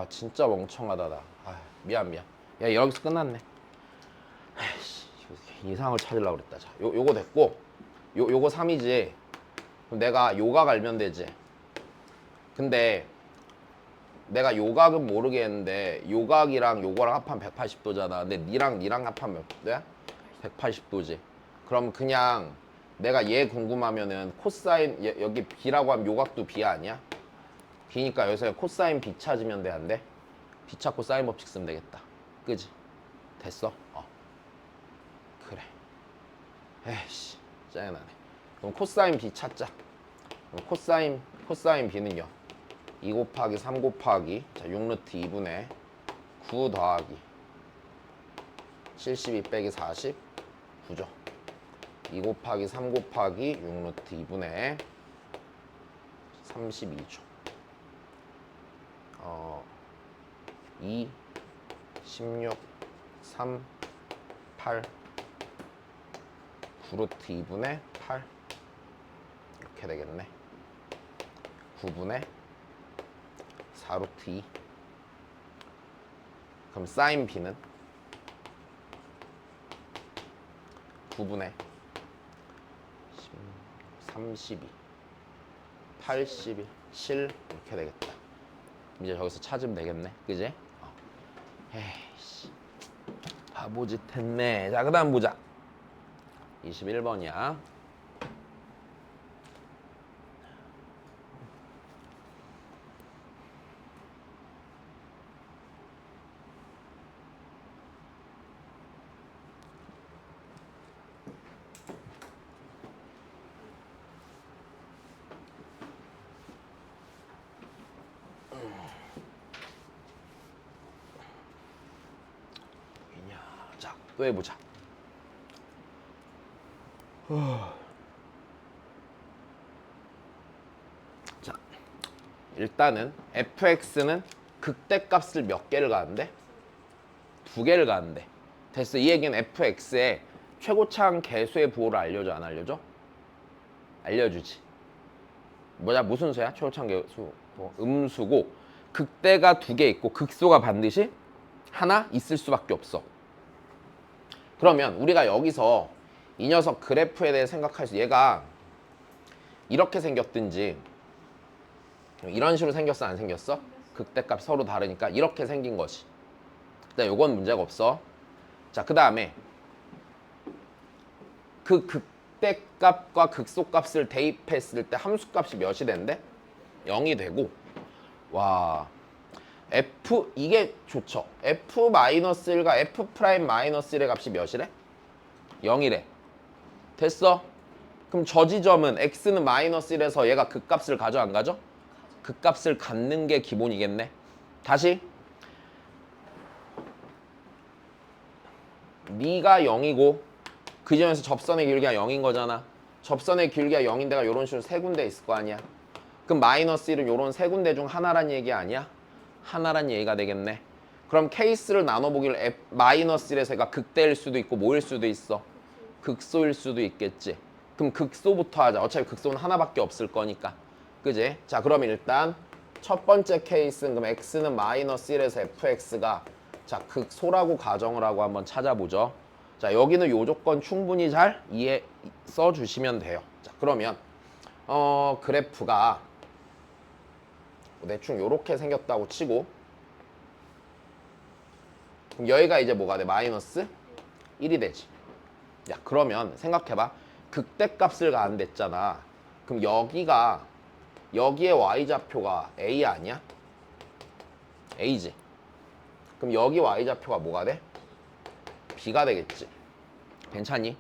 진짜 멍청하다 나. 미안. 야, 여기서 끝났네. 아이씨, 이상을 찾으려고 그랬다. 자, 요거 됐고 요거 3이지. 그럼 내가 요각 알면 되지. 근데 내가 요각은 모르겠는데 요각이랑 요거랑 합하면 180도잖아. 근데 니랑 합하면 몇 도야? 180도지. 그럼 그냥 내가 얘 궁금하면은 코사인 여기 B라고 하면 요각도 B 아니야? B니까 여기서 코사인 B 찾으면 돼, 안 돼? B 찾고 사인 법칙 쓰면 되겠다. 그지? 됐어? 그래. 에이씨, 짜증나네. 그럼 코사인 B 찾자. 그럼 코사인 B는요. 2 곱하기 3 곱하기 자 6루트 2분의 9 더하기 72 빼기 40 9죠. 2 곱하기 3 곱하기 6루트 2분의 32죠. 2, 16, 3, 8 9루트 2분의 8 이렇게 되겠네. 9분의 4루트 2. 그럼 사인 b는 9분의 32 82 7 이렇게 되겠다. 이제 저기서 찾으면 되겠네. 그지? 에이씨 바보짓 했네. 자, 그 다음 보자. 21번이야. 자, 또 해보자. 자, 일단은 fx는 극대값을 몇 개를 가는데? 2개를 가는데. 됐어. 이 얘기는 fx의 최고차항 개수의 부호를 알려줘, 안 알려줘? 알려주지. 뭐냐, 무슨 수야? 최고차항 개수 부호. 음수고 극대가 2개 있고 극소가 반드시 하나 있을 수밖에 없어. 그러면 우리가 여기서 이 녀석 그래프에 대해 생각할 수, 얘가 이렇게 생겼든지 이런 식으로 생겼어, 안 생겼어? 극대값 서로 다르니까 이렇게 생긴 것이. 일단 요건 문제가 없어. 자, 그 다음에 그 극대값과 극소값을 대입했을 때 함수값이 몇이 된대? 0이 되고, 와, f 이게 좋죠. f-1과 f'-1의 값이 몇이래? 0이래. 됐어. 그럼 저 지점은 x는 -1에서 얘가 극값을 가져, 안 가져? 극값을 갖는 게 기본이겠네. 다시 니가 0이고 그 지점에서 접선의 길이가 0인 거잖아. 접선의 길이가 0인 데가 이런 식으로 세 군데 있을 거 아니야. 그럼 -1은 요런 세 군데 중 하나란 얘기 아니야? 하나란 얘기가 되겠네. 그럼 케이스를 나눠보길 -1에서 얘가 극대일 수도 있고 뭐일 수도 있어? 극소일 수도 있겠지. 그럼 극소부터 하자. 어차피 극소는 하나밖에 없을 거니까. 그지? 자, 그럼 일단 첫 번째 케이스는 그럼 x는 -1에서 fx가 자 극소라고 가정을 하고 한번 찾아보죠. 자, 여기는 요 조건 충분히 잘 이해 써주시면 돼요. 자, 그러면 그래프가 대충 요렇게 생겼다고 치고, 그럼 여기가 이제 뭐가 돼? -1이 되지. 야, 그러면 생각해봐. 극대값을 가는댔잖아. 그럼 여기의 y좌표가 a 아니야? a지. 그럼 여기 y좌표가 뭐가 돼? b가 되겠지. 괜찮니?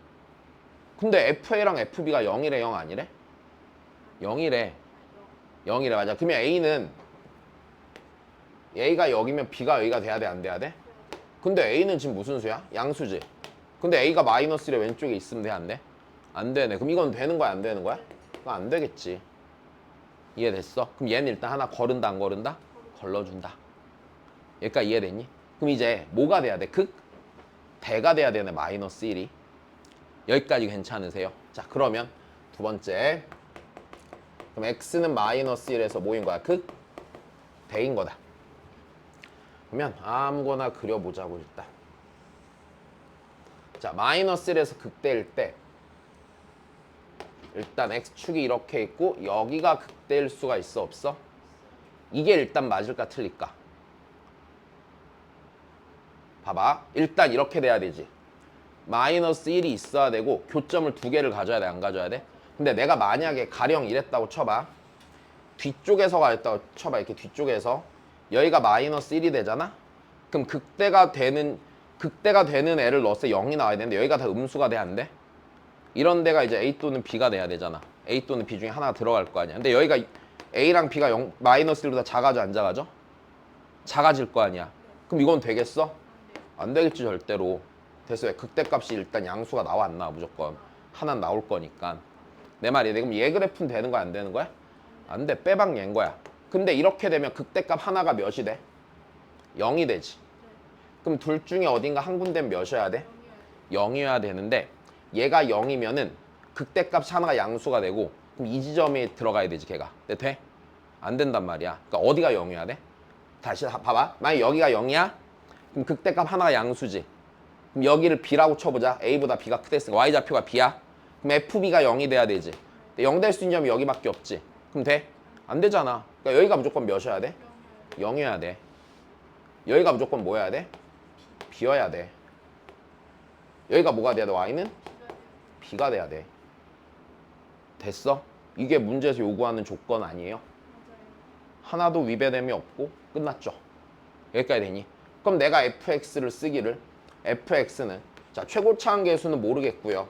근데 fa랑 fb가 0이래, 0 아니래? 0이래. 0이래, 맞아. 그러면 a는 a가 여기면 b가 여기가 돼야 돼, 안 돼야 돼? 근데 a는 지금 무슨 수야? 양수지. 근데 a가 -1의 왼쪽에 있으면 돼, 안 돼? 안 되네. 그럼 이건 되는 거야, 안 되는 거야? 그거 안 되겠지. 이해됐어? 그럼 얘는 일단 하나 거른다, 안 거른다? 걸러준다. 여기까지 이해됐니? 그럼 이제 뭐가 돼야 돼? 대가 돼야 되네, -1이. 여기까지 괜찮으세요? 자, 그러면 두 번째. 그럼 x는 -1에서 뭐인 거야? 대인 거다. 그러면 아무거나 그려보자고 일단. 자, -1에서 극대일 때 일단 x축이 이렇게 있고 여기가 극대일 수가 있어, 없어? 이게 일단 맞을까 틀릴까? 봐봐. 일단 이렇게 돼야 되지. -1이 있어야 되고 교점을 2개를 가져야 돼, 안 가져야 돼? 근데 내가 만약에 가령 이랬다고 쳐봐. 뒤쪽에서 가랬다고 쳐봐. 이렇게 뒤쪽에서 여기가 -1이 되잖아? 그럼 극대가 되는 애를 넣었을 때 0이 나와야 되는데 여기가 다 음수가 돼, 안 돼? 이런 데가 이제 A 또는 B가 돼야 되잖아. A 또는 B 중에 하나 들어갈 거 아니야. 근데 여기가 A랑 B가 -1보다 작아져, 안 작아져? 작아질 거 아니야. 그럼 이건 되겠어? 안 되겠지, 절대로. 됐어요. 극대값이 일단 양수가 나와, 안 나와? 무조건 하나는 나올 거니까. 내 말이 돼. 그럼 얘 그래프는 되는 거야, 안 되는 거야? 안 돼. 빼박 얘인 거야. 근데 이렇게 되면 극대값 하나가 몇이 돼? 0이 되지. 그럼 둘 중에 어딘가 한 군데는 몇이어야 돼? 0이어야 되는데 얘가 0이면은 극대값 하나가 양수가 되고 그럼 이 지점에 들어가야 되지 걔가. 근데 돼? 안 된단 말이야. 그러니까 어디가 0이어야 돼? 다시 봐봐. 만약 여기가 0이야? 그럼 극대값 하나가 양수지. 그럼 여기를 B라고 쳐보자. A보다 B가 크댔으니까 Y좌표가 B야. 그럼 FB가 0이 돼야 되지. 0 될 수 있는 점이 여기밖에 없지. 그럼 돼? 안 되잖아. 그러니까 여기가 무조건 몇이어야 돼? 0이어야 돼. 여기가 무조건 뭐여야 돼? B여야 돼. 여기가 뭐가 돼야 돼? Y는? B가 돼야 돼. 됐어? 이게 문제에서 요구하는 조건 아니에요? 하나도 위배됨이 없고 끝났죠. 여기까지 되니? 그럼 내가 fx를 쓰기를 fx는 자 최고차항 계수는 모르겠고요.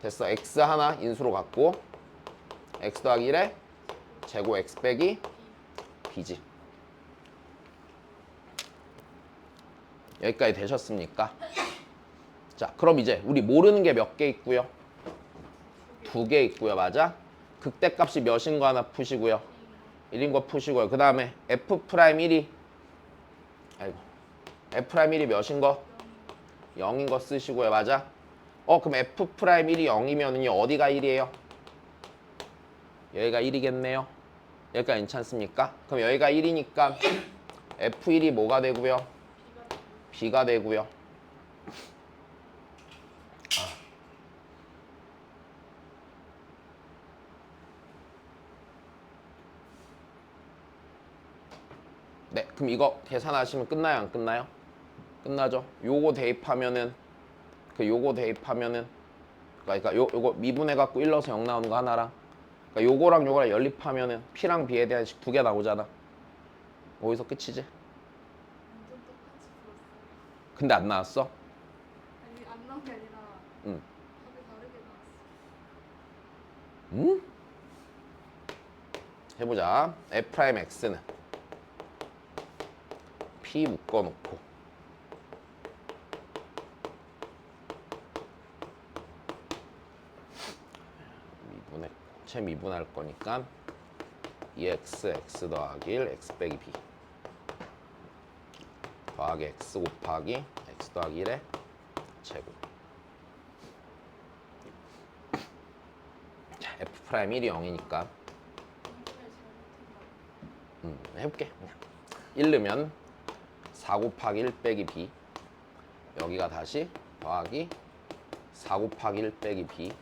됐어. x 하나 인수로 갖고 x 더하기 1에 제곱 x 빼기 b지. 여기까지 되셨습니까? 자 그럼 이제 우리 모르는 게 몇 개 있고요? 2개 있고요. 맞아? 극대값이 몇인 거 하나 푸시고요. 1인 거 푸시고요. 그 다음에 f'1이 아이고 f'1이 몇인 거? 0인 거 쓰시고요. 맞아? 그럼 f'1이 0이면은요 어디가 1이에요? 여기가 1이겠네요. 여기가 괜찮습니까? 그럼 여기가 1이니까 f1이 뭐가 되고요? b가 되고요. 네, 그럼 이거 계산하시면 끝나요? 안 끝나요? 끝나죠? 요거 대입하면은 그러니까 요거 미분해 갖고 1 넣어서 0 나오는 거 하나랑 그러니까 요거랑 요거랑 연립하면은 P랑 B에 대한 식 2개 나오잖아. 거기서 끝이지? 완전 똑같이 풀었어요. 근데 안 나왔어? 아니 안 나온 게 아니라 응. 답이 다르게 나왔어. 응? 해보자. F'X는 P 묶어놓고 미분할 거니까 2x x 더하기 1 x 빼기 b 더하기 x 곱하기 x 더하기 1의 제곱. 자, f'1이 0이니까 해볼게. 그냥 1 넣으면 4 곱하기 1 빼기 b 여기가 다시 더하기 4 곱하기 1 빼기 b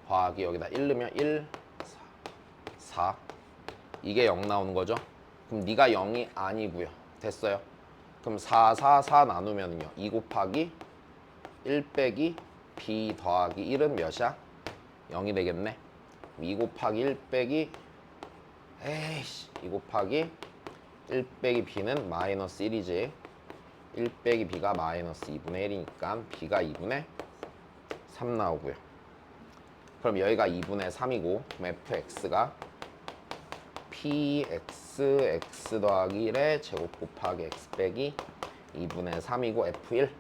더하기 여기다 1 넣으면 1, 4 이게 0 나오는 거죠. 그럼 네가 0이 아니고요. 됐어요. 그럼 4, 4, 4 나누면요 2 곱하기 1 빼기 b 더하기 1은 몇이야? 0이 되겠네. 2 곱하기 1 빼기 2 곱하기 1 빼기 b는 마이너스 1이지. 1 빼기 b가 마이너스 2분의 1이니까 b가 2분의 3 나오고요. 그럼 여기가 2분의 3이고 그럼 fx가 px x 더하기 1의 제곱 곱하기 x 빼기 2분의 3이고 f1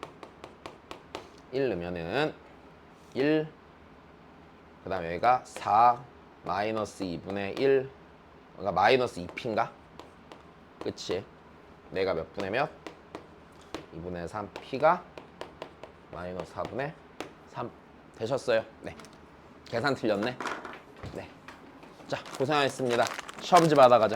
1 넣으면은 1 그 다음에 여기가 4 마이너스 2분의 1 그러니까 마이너스 2p인가? 그치? 내가 몇 분의 몇? 2분의 3 p가 마이너스 4분의 3 되셨어요? 네. 계산 틀렸네. 네. 자, 고생하셨습니다. 시험지 받아가자.